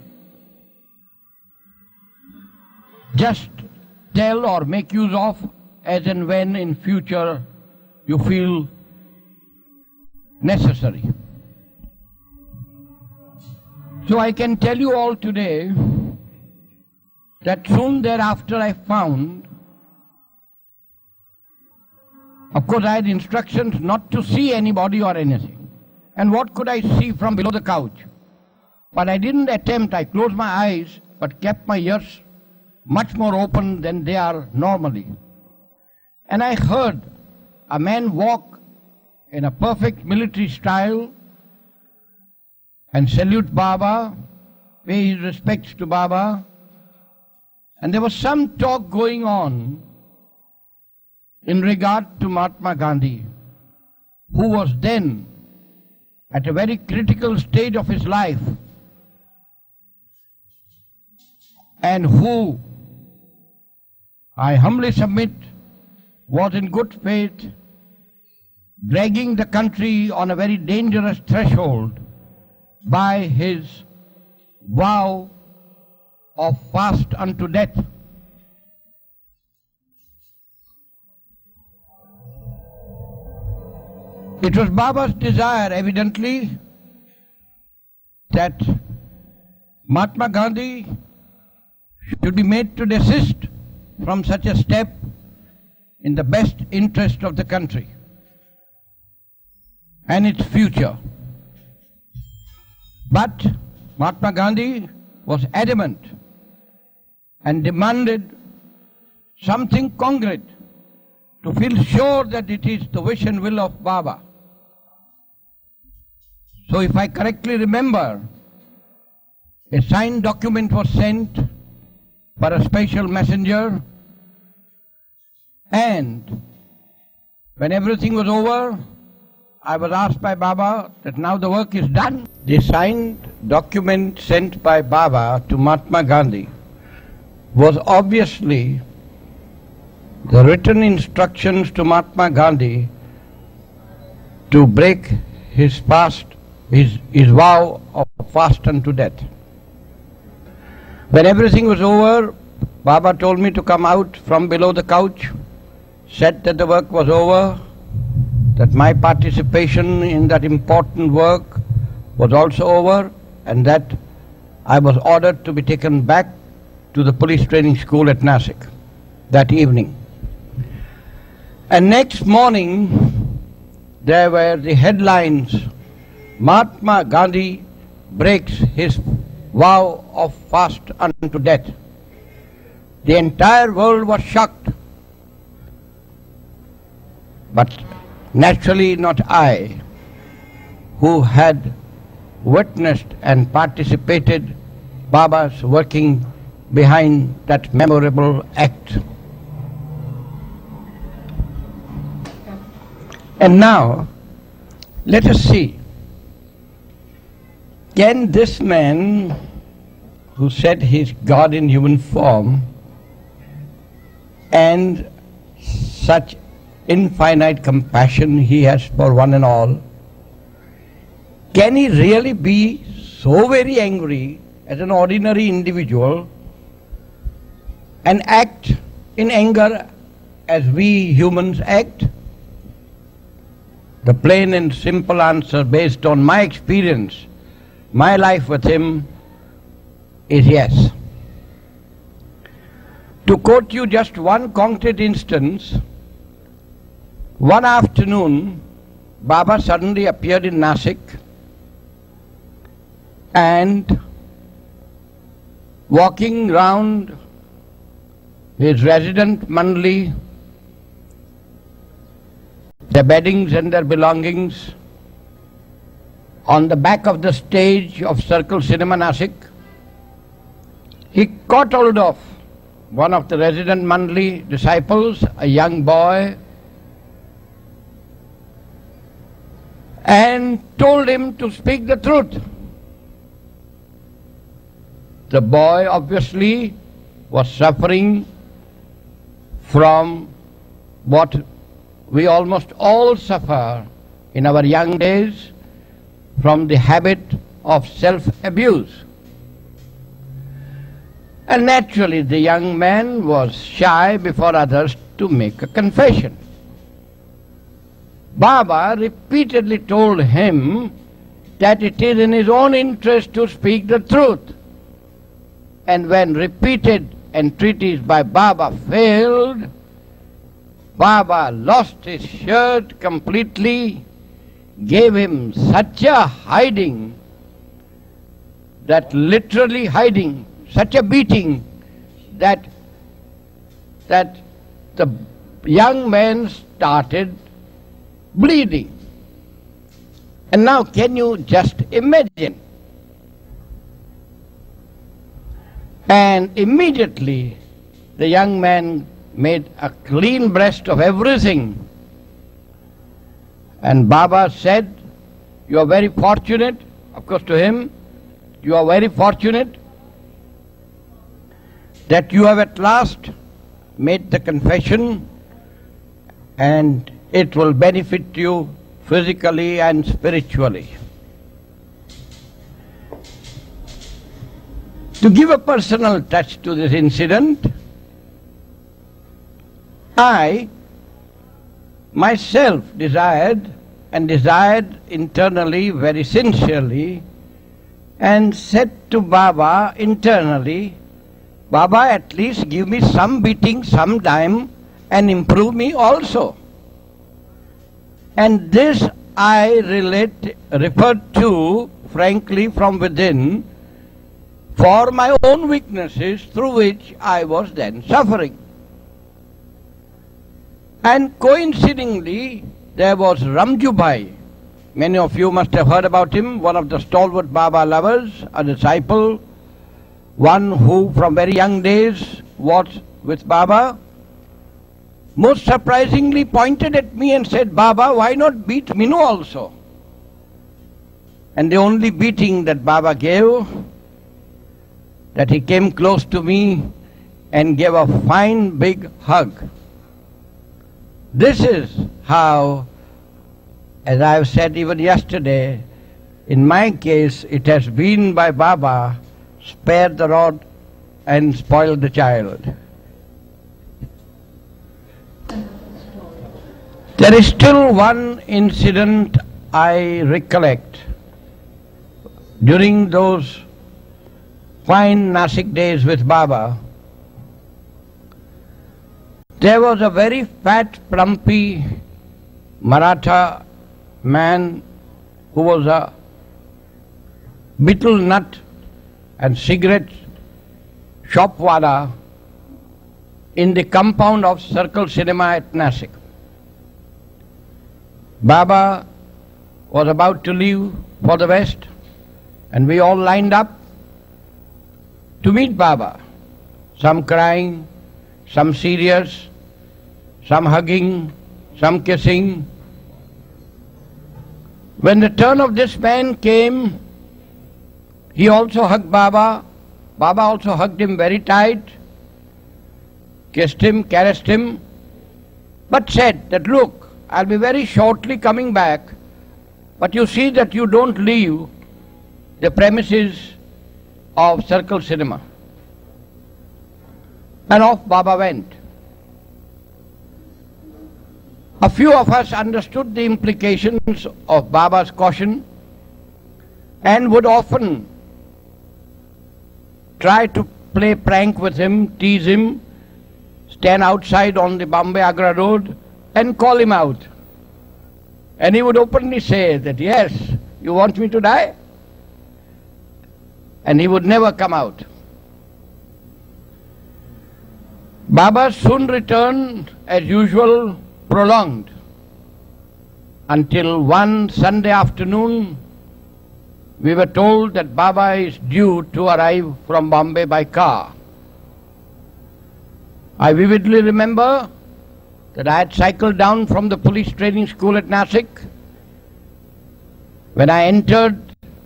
just tell or make use of as and when in future you feel necessary. So I can tell you all today that soon thereafter I found, of course I had instructions not to see anybody or anything. And what could I see from below the couch? But I didn't attempt. I closed my eyes but kept my ears much more open than they are normally. And I heard a man walk in a perfect military style and salute Baba, pay his respects to Baba. And there was some talk going on in regard to Mahatma Gandhi, who was then at a very critical stage of his life and who, I humbly submit, was in good faith dragging the country on a very dangerous threshold by his vow of fast unto death. It was Baba's desire, evidently, that Mahatma Gandhi should be made to desist from such a step in the best interest of the country and its future. But Mahatma Gandhi was adamant and demanded something concrete to feel sure that it is the wish and will of Baba. So if I correctly remember, a signed document was sent for a special messenger, and when everything was over, I was asked by Baba that now the work is done. The signed document sent by Baba to Mahatma Gandhi was obviously the written instructions to Mahatma Gandhi to break his vow of fast unto death. When everything was over, Baba told me to come out from below the couch, said that the work was over, that my participation in that important work was also over, and that I was ordered to be taken back to the police training school at Nasik that evening. And next morning, there were the headlines, Mahatma Gandhi breaks his vow of fast unto death. The entire world was shocked, but naturally not I, who had witnessed and participated Baba's working behind that memorable act. And now, let us see, can this man who said he's God in human form and such infinite compassion he has for one and all, can he really be so very angry as an ordinary individual and act in anger as we humans act? The plain and simple answer, based on my experience, my life with him, is yes. To quote you just one concrete instance, one afternoon, Baba suddenly appeared in Nasik and walking round his resident Mandali, their beddings and their belongings, on the back of the stage of Circle Cinema Nasik, he caught hold of one of the resident Mandali disciples, a young boy, and told him to speak the truth. The boy obviously was suffering from what we almost all suffer in our young days, from the habit of self-abuse. And naturally the young man was shy before others to make a confession. Baba repeatedly told him that it is in his own interest to speak the truth. And when repeated entreaties by Baba failed, Baba lost his shirt completely, gave him such a hiding, that literally hiding, such a beating, that the young man started bleeding. And now can you just imagine? And immediately the young man made a clean breast of everything. And Baba said, "You are very fortunate," of course to him, "you are very fortunate that you have at last made the confession, and it will benefit you physically and spiritually." To give a personal touch to this incident, I myself desired internally very sincerely, and said to Baba internally, "Baba, at least give me some beating some time and improve me also." And this I referred to frankly from within, for my own weaknesses through which I was then suffering. And coincidentally, there was Ramjubhai. Many of you must have heard about him, one of the stalwart Baba lovers, a disciple, one who from very young days was with Baba, most surprisingly pointed at me and said, "Baba, why not beat Minoo also?" And the only beating that Baba gave, that he came close to me and gave a fine big hug. This is how, as I have said even yesterday, in my case it has been by Baba, spare the rod and spoil the child. There is still one incident I recollect during those fine Nasik days with Baba. There was a very fat, plumpy Maratha man who was a betel nut and cigarette shopwala in the compound of Circle Cinema at Nasik. Baba was about to leave for the West, and we all lined up to meet Baba, some crying, some serious, some hugging, some kissing. When the turn of this man came, he also hugged Baba. Baba also hugged him very tight, kissed him, caressed him, but said that, "Look, I'll be very shortly coming back, but you see that you don't leave the premises of Circle Cinema." And off Baba went. A few of us understood the implications of Baba's caution and would often try to play prank with him, tease him, stand outside on the Bombay-Agra road and call him out. And he would openly say that, "Yes, you want me to die?" And he would never come out. Baba soon returned, as usual, prolonged, until one Sunday afternoon we were told that Baba is due to arrive from Bombay by car. I vividly remember that I had cycled down from the police training school at Nasik. When I entered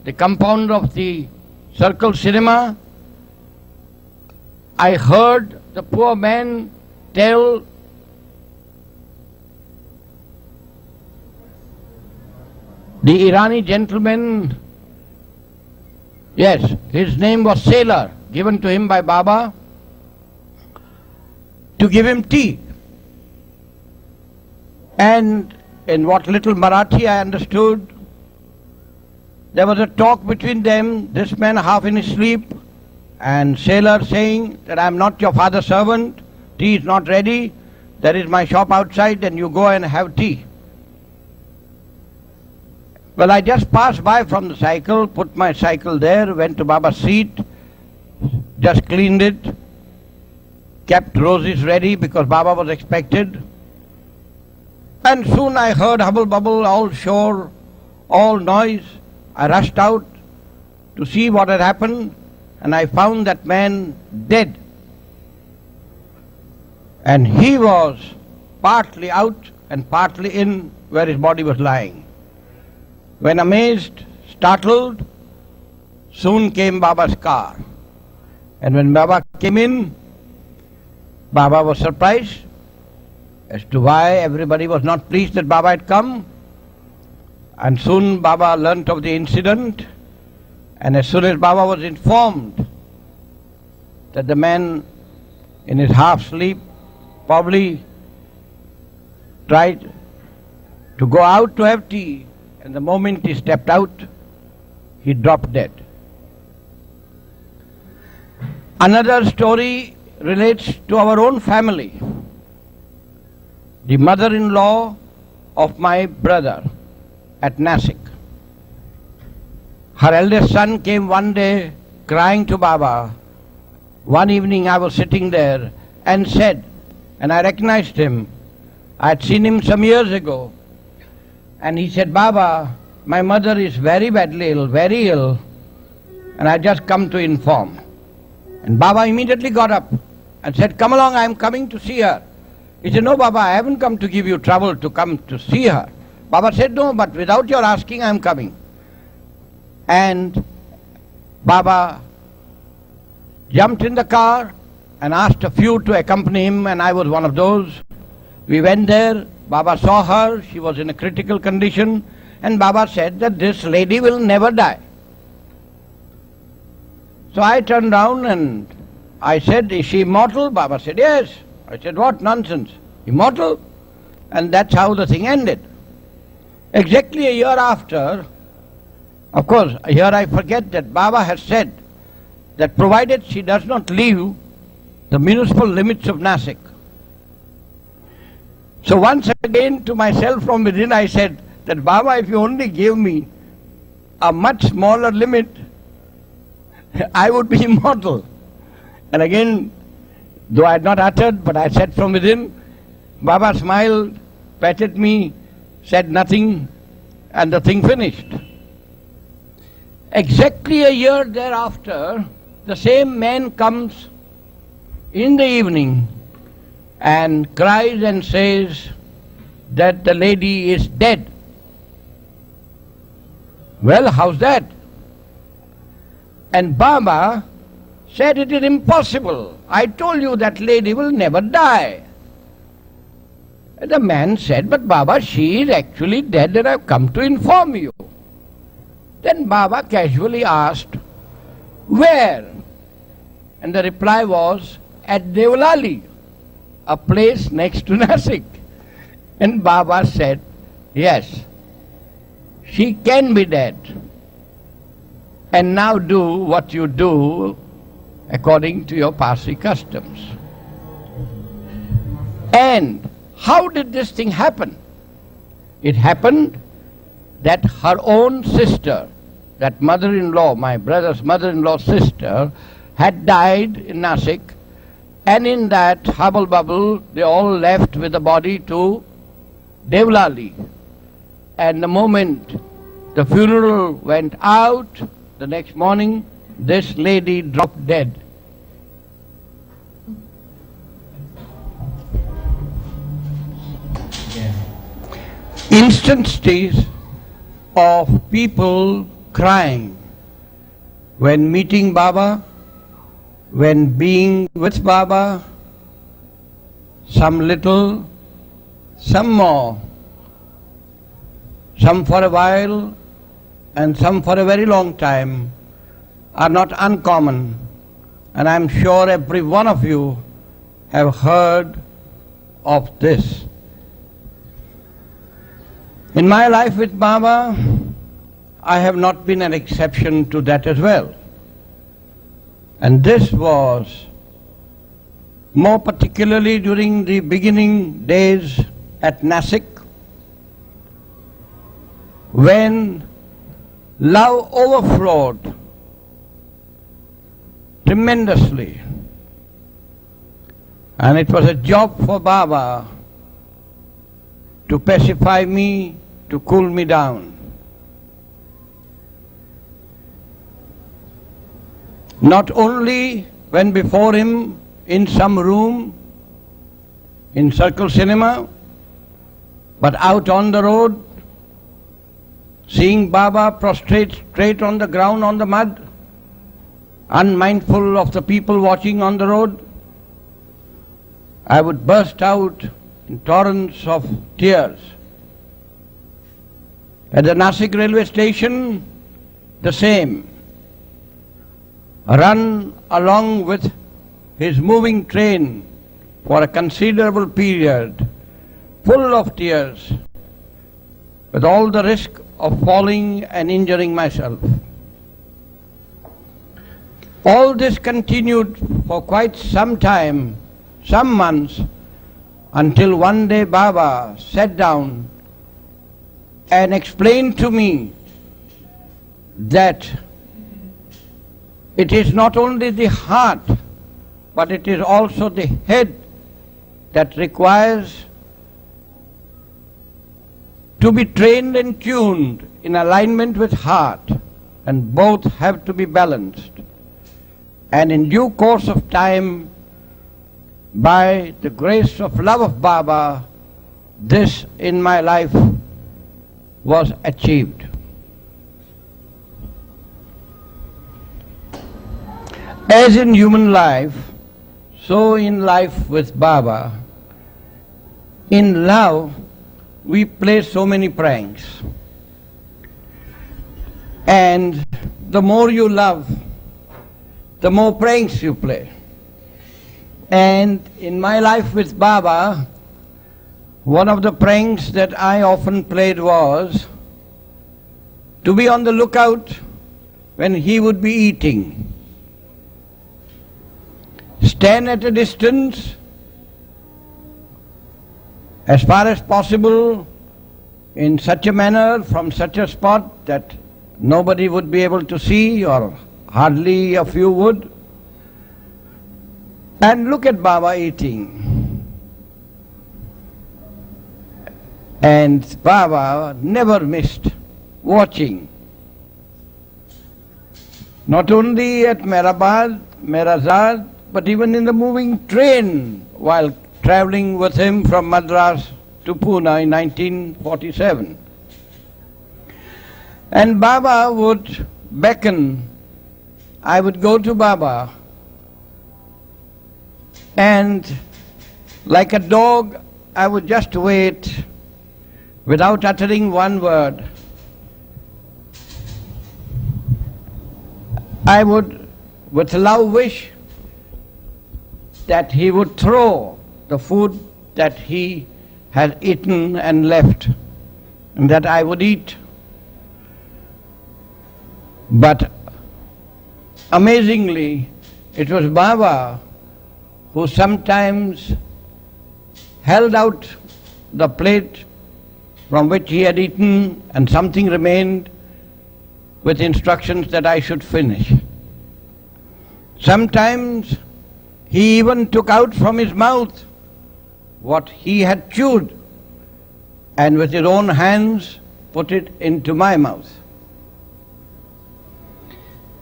the compound of the Circle Cinema, I heard the poor man tell the Irani gentleman, yes, his name was Sailor, given to him by Baba, to give him tea. And in what little Marathi I understood, there was a talk between them, this man half in his sleep, and Sailor saying that I am not your father's servant, tea is not ready, there is my shop outside and you go and have tea. Well, I just passed by from the cycle, put my cycle there, went to Baba's seat, just cleaned it, kept roses ready because Baba was expected. And soon I heard hubble bubble, all shore, all noise. I rushed out to see what had happened, and I found that man dead. And he was partly out and partly in where his body was lying. When amazed, startled, soon came Baba's car. And when Baba came in, Baba was surprised as to why everybody was not pleased that Baba had come. And soon Baba learnt of the incident, and as soon as Baba was informed that the man in his half sleep probably tried to go out to have tea, and the moment he stepped out, he dropped dead. Another story relates to our own family. The mother-in-law of my brother at Nasik. Her eldest son came one day crying to Baba. One evening I was sitting there and said, and I recognized him, I had seen him some years ago, and he said, Baba, my mother is very badly ill, very ill, and I just come to inform. And Baba immediately got up and said, come along, I am coming to see her. He said, no Baba, I haven't come to give you trouble to come to see her. Baba said, no, but without your asking, I am coming. And Baba jumped in the car and asked a few to accompany him, and I was one of those. We went there, Baba saw her, she was in a critical condition, and Baba said that this lady will never die. So I turned round and I said, is she immortal? Baba said, yes. I said, what nonsense, immortal? And that's how the thing ended. Exactly a year after, of course, here I forget that Baba has said that provided she does not leave the municipal limits of Nasik. So once again to myself from within I said that Baba, if you only gave me a much smaller limit, I would be immortal. And again, though I had not uttered, but I said from within, Baba smiled, patted me, said nothing, and the thing finished. Exactly a year thereafter, the same man comes in the evening and cries and says that the lady is dead. Well, how's that? And Baba said, it is impossible. I told you that lady will never die. And the man said, but Baba, she is actually dead and I have come to inform you. Then Baba casually asked, where? And the reply was, at Devlali, a place next to Nasik. And Baba said, yes, she can be dead. And now do what you do according to your Parsi customs. And how did this thing happen? It happened that her own sister, that mother-in-law, my brother's mother-in-law's sister, had died in Nasik, and in that hubble bubble they all left with the body to Devlali. And the moment the funeral went out, the next morning this lady dropped dead. Instances of people crying when meeting Baba when being with Baba, some little, some more, some for a while and some for a very long time, are not uncommon, and I'm sure every one of you have heard of this. In my life with Baba, I have not been an exception to that as well. And this was more particularly during the beginning days at Nasik, when love overflowed tremendously. And it was a job for Baba to pacify me, to cool me down. Not only when before him in some room, in Circle Cinema, but out on the road, seeing Baba prostrate straight on the ground on the mud, unmindful of the people watching on the road, I would burst out in torrents of tears. At the Nasik railway station, the same. Run along with his moving train for a considerable period, full of tears, with all the risk of falling and injuring myself. All this continued for quite some time, some months, until one day Baba sat down and explained to me that it is not only the heart, but it is also the head that requires to be trained and tuned in alignment with heart, and both have to be balanced. And in due course of time, by the grace of love of Baba, this in my life was achieved. As in human life, so in life with Baba, in love we play so many pranks. And the more you love, the more pranks you play. And in my life with Baba, one of the pranks that I often played was to be on the lookout when he would be eating. Stand at a distance as far as possible in such a manner, from such a spot that nobody would be able to see, or hardly a few would, and look at Baba eating. And Baba never missed watching. Not only at Meherbabad, but even in the moving train while traveling with him from Madras to Pune in 1947. And Baba would beckon. I would go to Baba, and like a dog, I would just wait without uttering one word. I would, with love, wish that he would throw the food that he had eaten and left, and that I would eat. But amazingly, it was Baba who sometimes held out the plate from which he had eaten and something remained, with instructions that I should finish. Sometimes he even took out from his mouth what he had chewed and with his own hands put it into my mouth.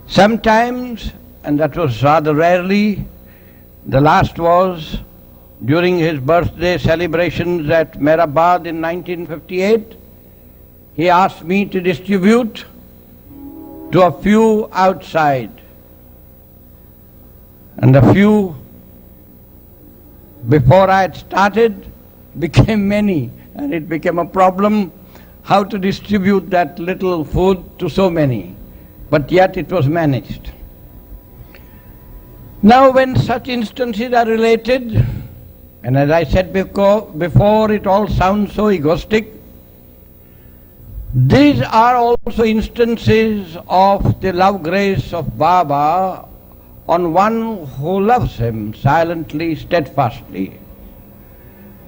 Sometimes, and that was rather rarely, the last was during his birthday celebrations at Meherabad in 1958, he asked me to distribute to a few outside. And the few before I had started became many, and it became a problem how to distribute that little food to so many. But yet it was managed. Now when such instances are related, and as I said before, it all sounds so egoistic, these are also instances of the love grace of Baba on one who loves him silently, steadfastly.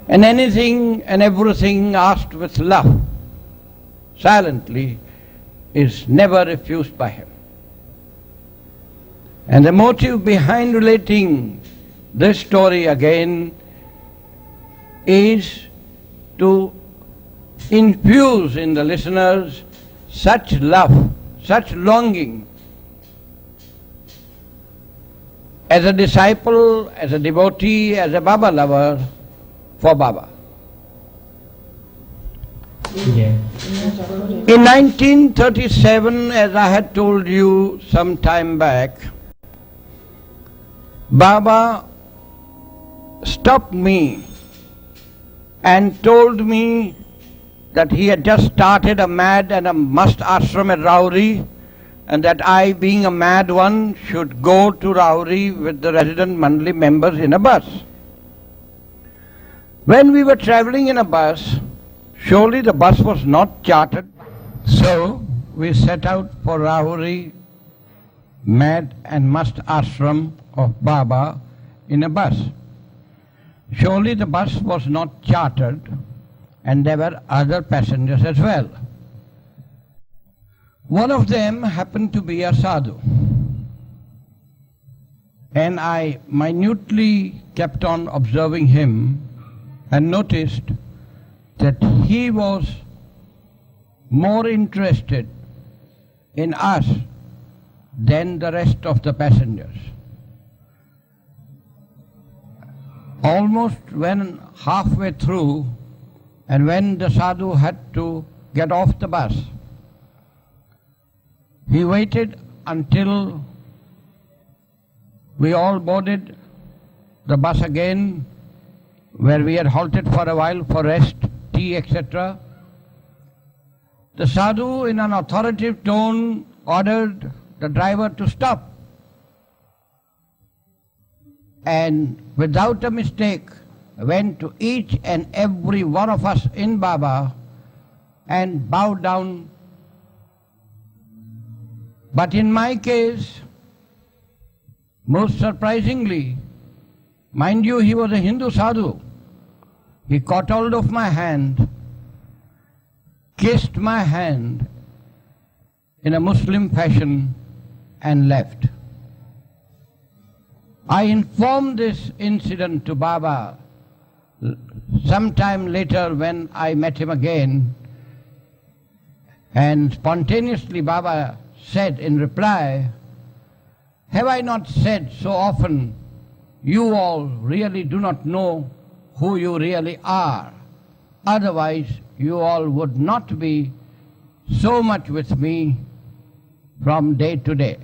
And anything and everything asked with love, silently, is never refused by him. And the motive behind relating this story again is to infuse in the listeners such love, such longing as a disciple, as a devotee, as a Baba lover for Baba. Yeah. In 1937, as I had told you some time back, Baba stopped me and told me that he had just started a mad and a must ashram at Rauri, and that I, being a mad one, should go to Rauri with the resident Mandali members in a bus. When we were travelling in a bus, surely the bus was not chartered, so we set out for Rauri, mad and must ashram of Baba in a bus. Surely the bus was not chartered, and there were other passengers as well. One of them happened to be a sadhu, and I minutely kept on observing him and noticed that he was more interested in us than the rest of the passengers. Almost when halfway through, and when the sadhu had to get off the bus, he waited until we all boarded the bus again, where we had halted for a while for rest, tea, etc. The sadhu, in an authoritative tone, ordered the driver to stop. And without a mistake, went to each and every one of us in Baba and bowed down. But in my case, most surprisingly, mind you, he was a Hindu sadhu, he caught hold of my hand, kissed my hand in a Muslim fashion and left. I informed this incident to Baba sometime later when I met him again, and spontaneously Baba said in reply, "Have I not said so often, you all really do not know who you really are? Otherwise you all would not be so much with me from day to day."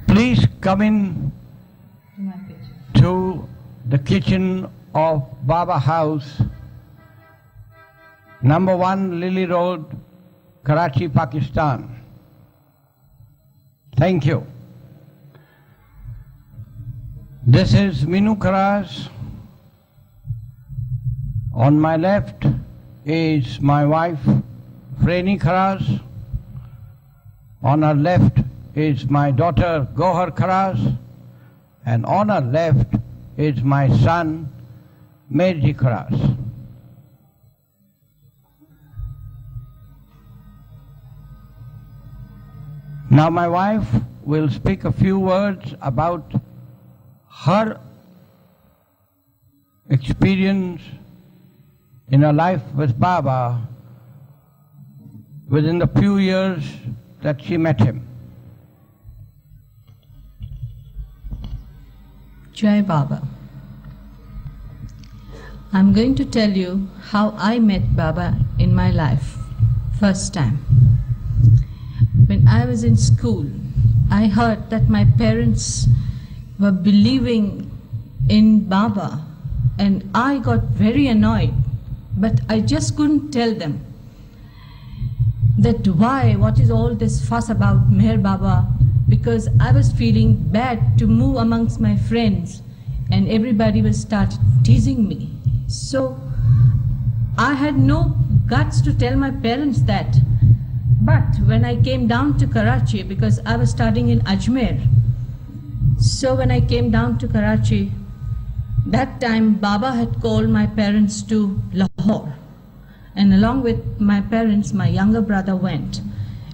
Please come in to the kitchen of Baba House, number 1 Lily Road, Karachi, Pakistan. Thank you. This is Minoo Kharas. On my left is my wife, Freni Kharas. On her left is my daughter, Gohar Kharas. And on her left is my son, Meherji Kharas. Now my wife will speak a few words about her experience in her life with Baba within the few years that she met him. Jai Baba. I'm going to tell you how I met Baba in my life First time. When I was in school, I heard that my parents were believing in Baba, and I got very annoyed, but I just couldn't tell them that what is all this fuss about Meher Baba, because I was feeling bad to move amongst my friends and everybody was started teasing me. So I had no guts to tell my parents that. But when I came down to Karachi, because I was studying in Ajmer, so when I came down to Karachi, that time Baba had called my parents to Lahore. And along with my parents, my younger brother went.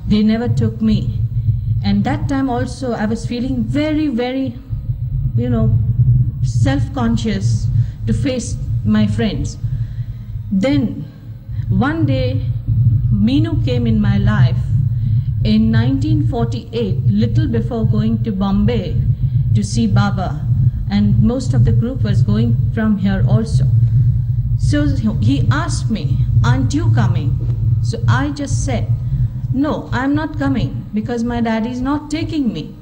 They never took me. And that time also I was feeling very, very, self-conscious to face my friends. Then one day, Minoo came in my life in 1948, little before going to Bombay to see Baba. And most of the group was going from here also. So he asked me, aren't you coming? So I just said, no, I'm not coming because my daddy is not taking me.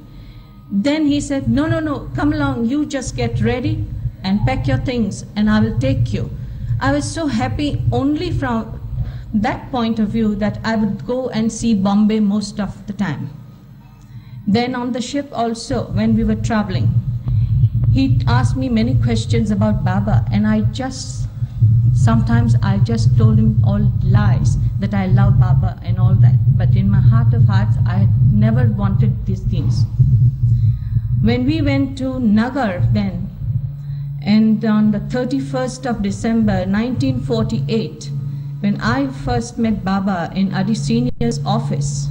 Then he said, no, come along, you just get ready and pack your things and I will take you. I was so happy only from that point of view that I would go and see Bombay most of the time. Then on the ship also, when we were traveling, he asked me many questions about Baba, and sometimes I just told him all lies, that I love Baba and all that. But in my heart of hearts, I had never wanted these things. When we went to Nagar then, and on the 31st of December 1948, when I first met Baba in Adi Senior's office,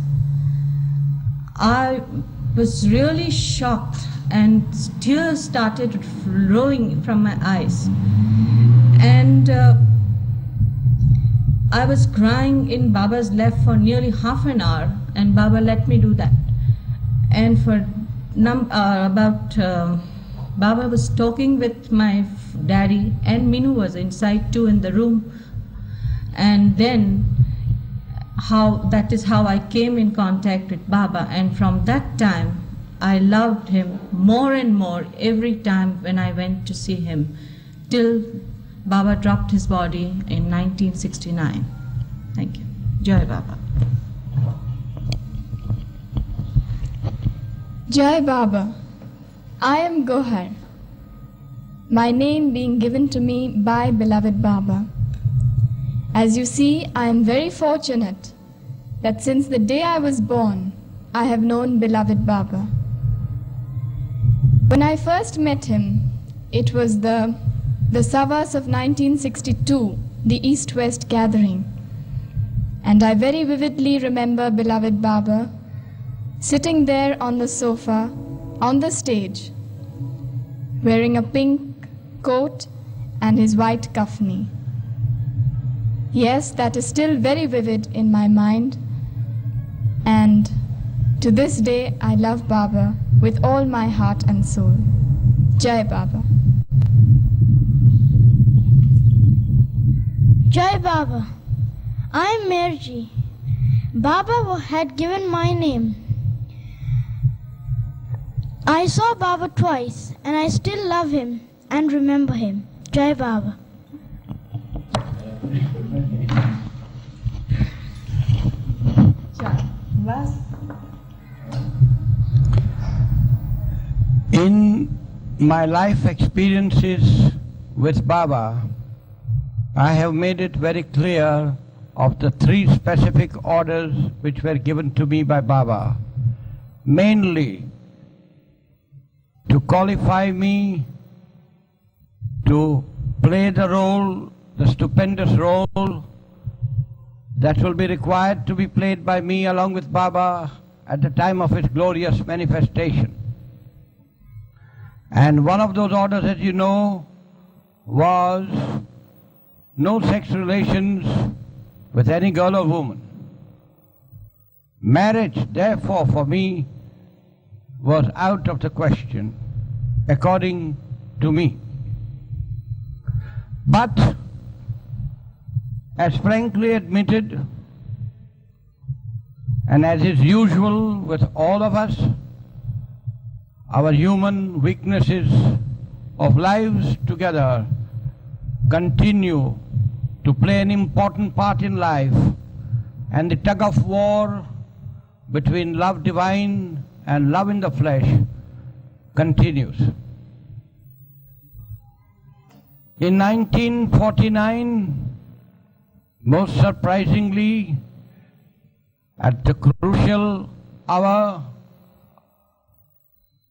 I was really shocked and tears started flowing from my eyes. And I was crying in Baba's lap for nearly half an hour, and Baba let me do that. And for Baba was talking with my daddy, and Minoo was inside too in the room. And then that is how I came in contact with Baba, and from that time I loved him more and more every time when I went to see him, till Baba dropped his body in 1969. Thank you. Jai Baba. Jai Baba. I am Gohar, my name being given to me by beloved Baba. As you see, I am very fortunate that since the day I was born, I have known beloved Baba. When I first met him, it was the Savas of 1962, the East-West gathering. And I very vividly remember beloved Baba sitting there on the sofa, on the stage, wearing a pink coat and his white kafni. Yes, that is still very vivid in my mind. And to this day, I love Baba with all my heart and soul. Jai Baba. Jai Baba. I am Meherji. Baba had given my name. I saw Baba twice and I still love him and remember him. Jai Baba. In my life experiences with Baba, I have made it very clear of the 3 specific orders which were given to me by Baba, mainly to qualify me to play the role, the stupendous role that will be required to be played by me along with Baba at the time of its glorious manifestation. And one of those orders, as you know, was no sex relations with any girl or woman. Marriage, therefore, for me, was out of the question, according to me. But, as frankly admitted, And as is usual with all of us, our human weaknesses of lives together continue to play an important part in life, and the tug of war between love divine and love in the flesh continues. In 1949, most surprisingly, at the crucial hour,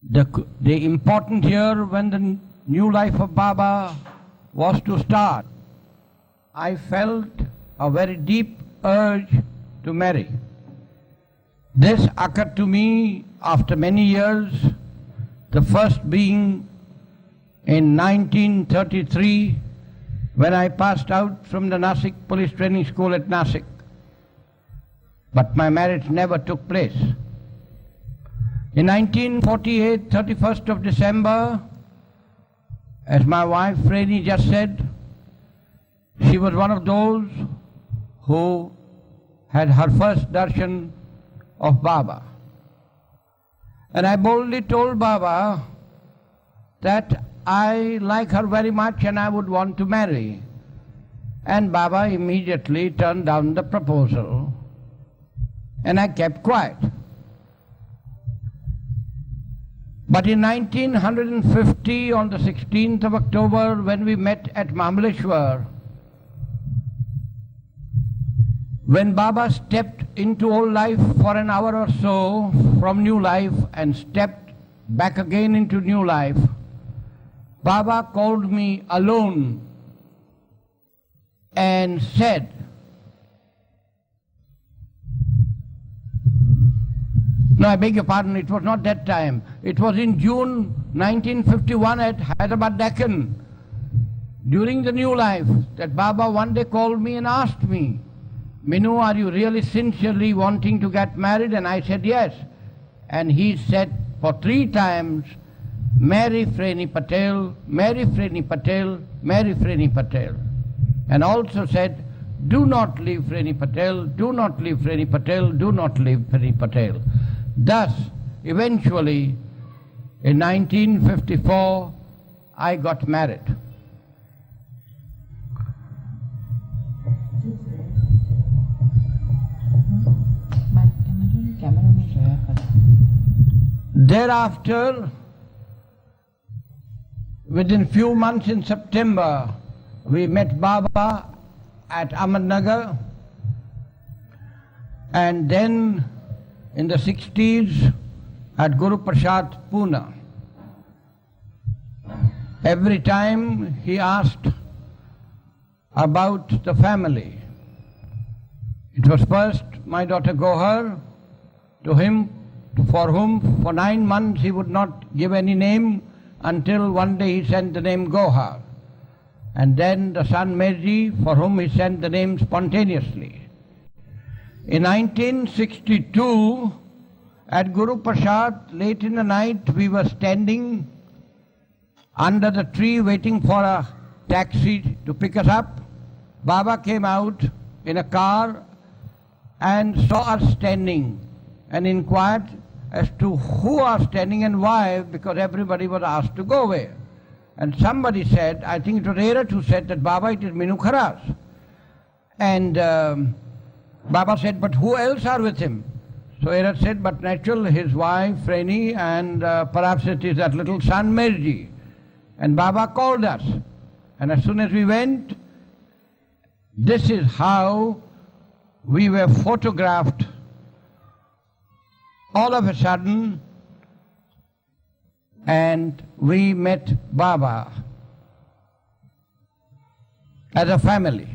the important year when the new life of Baba was to start, I felt a very deep urge to marry. This occurred to me after many years, the first being in 1933 when I passed out from the Nasik Police Training School at Nasik. But my marriage never took place. In 1948, 31st of December, as my wife Freni just said, she was one of those who had her first darshan of Baba. And I boldly told Baba that I like her very much and I would want to marry. And Baba immediately turned down the proposal, and I kept quiet. But in 1950, on the 16th of October, when we met at Mahabaleshwar, when Baba stepped into old life for an hour or so from new life and stepped back again into new life, Baba called me alone and said, no, I beg your pardon, it was not that time. It was in June 1951 at Hyderabad Deccan, during the new life, that Baba one day called me and asked me, Minoo, are you really sincerely wanting to get married? And I said yes. And he said for 3 times, marry Freni Patel, marry Freni Patel, marry Freni Patel. And also said, do not leave Freni Patel, do not leave Freni Patel, do not leave Freni Patel. Thus, eventually, in 1954, I got married. Thereafter, within few months in September, we met Baba at Ahmednagar, and then in the 60s at Guru Prasad, Pune. Every time he asked about the family. It was first my daughter Gohar, to him, for whom for 9 months he would not give any name, until one day he sent the name Gohar. And then the son Meherji, for whom he sent the name spontaneously. In 1962, at Guru Prasad, late in the night, we were standing under the tree waiting for a taxi to pick us up. Baba came out in a car and saw us standing and inquired as to who are standing and why, because everybody was asked to go away. And somebody said, I think it was Erat who said that, Baba, it is Minoo Kharas. And Baba said, but who else are with him? So Erat said, but natural, his wife, Freni, and perhaps it is that little son, Meherji. And Baba called us. And as soon as we went, this is how we were photographed all of a sudden, and we met Baba as a family.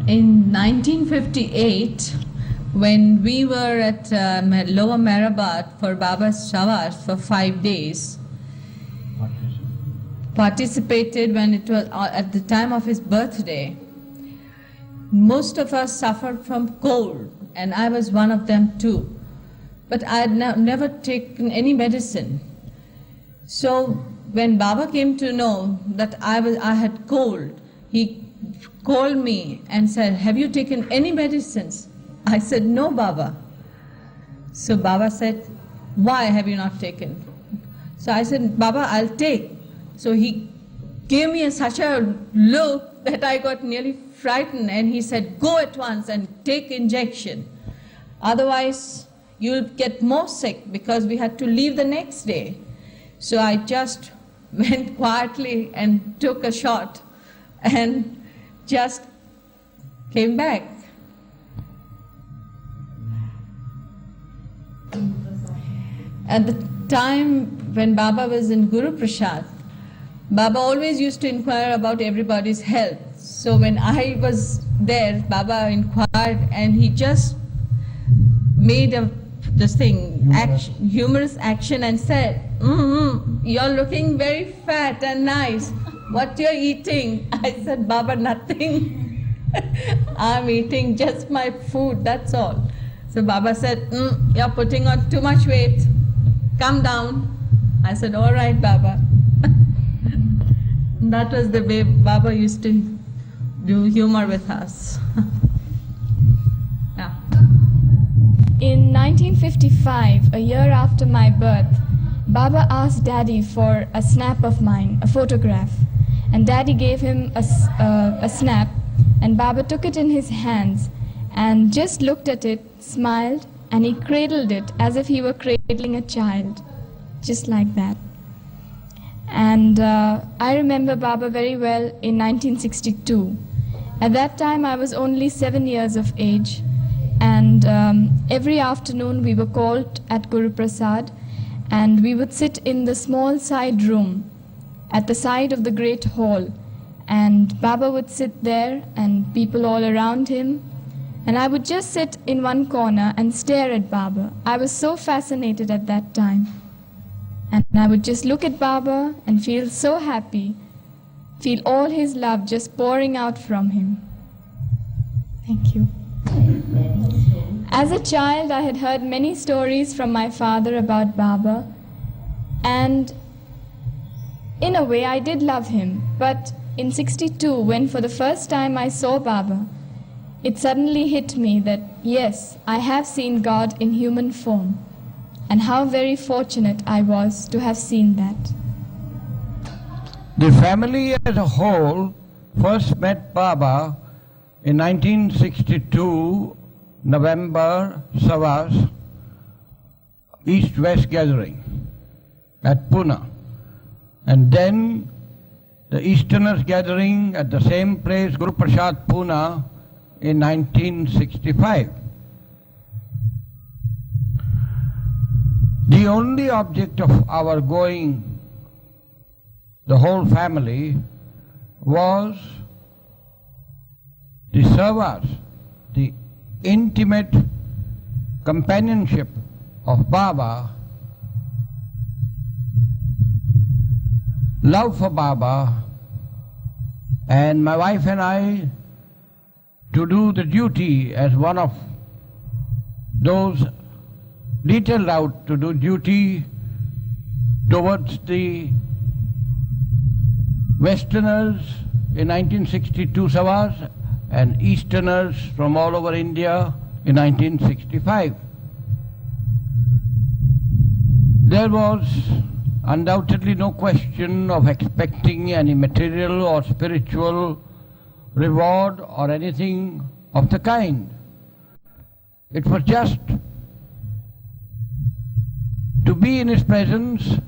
In 1958, when we were at Lower Meherabad for Baba's showers for 5 days, participated when it was at the time of his birthday. Most of us suffered from cold, and I was one of them too. But I had never taken any medicine. So when Baba came to know that I had cold, he called me and said, "Have you taken any medicines?" I said, "No, Baba." So Baba said, "Why have you not taken?" So I said, "Baba, I'll take." So he gave me such a look that I got nearly frightened, and he said, "Go at once and take injection. Otherwise, you'll get more sick," because we had to leave the next day. So I just went quietly and took a shot and just came back. At the time when Baba was in Guru Prasad, Baba always used to inquire about everybody's health. So when I was there, Baba inquired, and he just made humorous action and said, "You're looking very fat and nice. What you're eating?" I said, "Baba, nothing. I'm eating just my food, that's all." So Baba said, "You're putting on too much weight. Come down." I said, "All right, Baba." That was the way Baba used to do humor with us. Yeah. In 1955, a year after my birth, Baba asked Daddy for a snap of mine, a photograph. And Daddy gave him a snap, and Baba took it in his hands and just looked at it, smiled, and he cradled it as if he were cradling a child, just like that. And I remember Baba very well in 1962. At that time, I was only 7 years of age, and every afternoon we were called at Guru Prasad, and we would sit in the small side room at the side of the great hall, and Baba would sit there and people all around him, and I would just sit in one corner and stare at Baba. I was so fascinated at that time, and I would just look at Baba and feel so happy, feel all his love just pouring out from him. Thank you. As a child, I had heard many stories from my father about Baba, and in a way I did love him. But in '62, when for the first time I saw Baba, it suddenly hit me that yes, I have seen God in human form, and how very fortunate I was to have seen that. The family as a whole first met Baba in 1962, November, Savas, East-West gathering at Pune. And then the Easterners gathering at the same place, Guru Prasad, Pune, in 1965. The only object of our going, the whole family, was the service, the intimate companionship of Baba, love for Baba, and my wife and I to do the duty as one of those detailed out to do duty towards the Westerners in 1962 Savas and Easterners from all over India in 1965. There was undoubtedly no question of expecting any material or spiritual reward or anything of the kind. It was just to be in his presence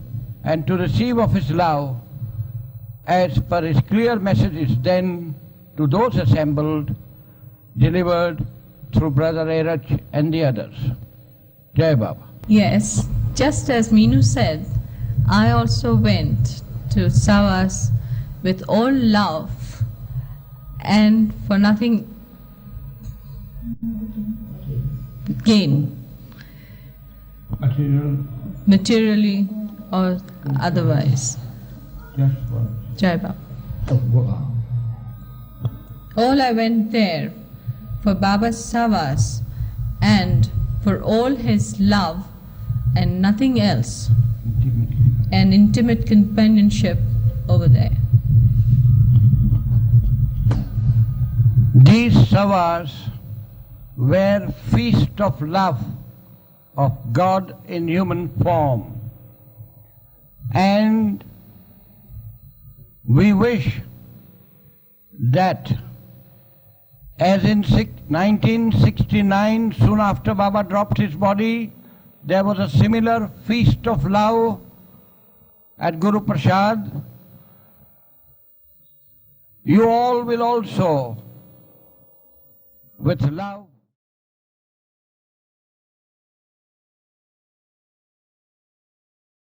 and to receive of his love as per his clear messages then to those assembled, delivered through Brother Erach and the others. Jai Baba. Yes, just as Minoo said, I also went to Savas with all love and for nothing gain, materially or otherwise. Jai Baba. All I went there for Baba's Savas and for all his love and nothing else. and intimate companionship over there. These savas were feast of love of God in human form, and we wish that as in 1969, soon after Baba dropped his body, there was a similar feast of love at Guru Prasad. You all will also, with love,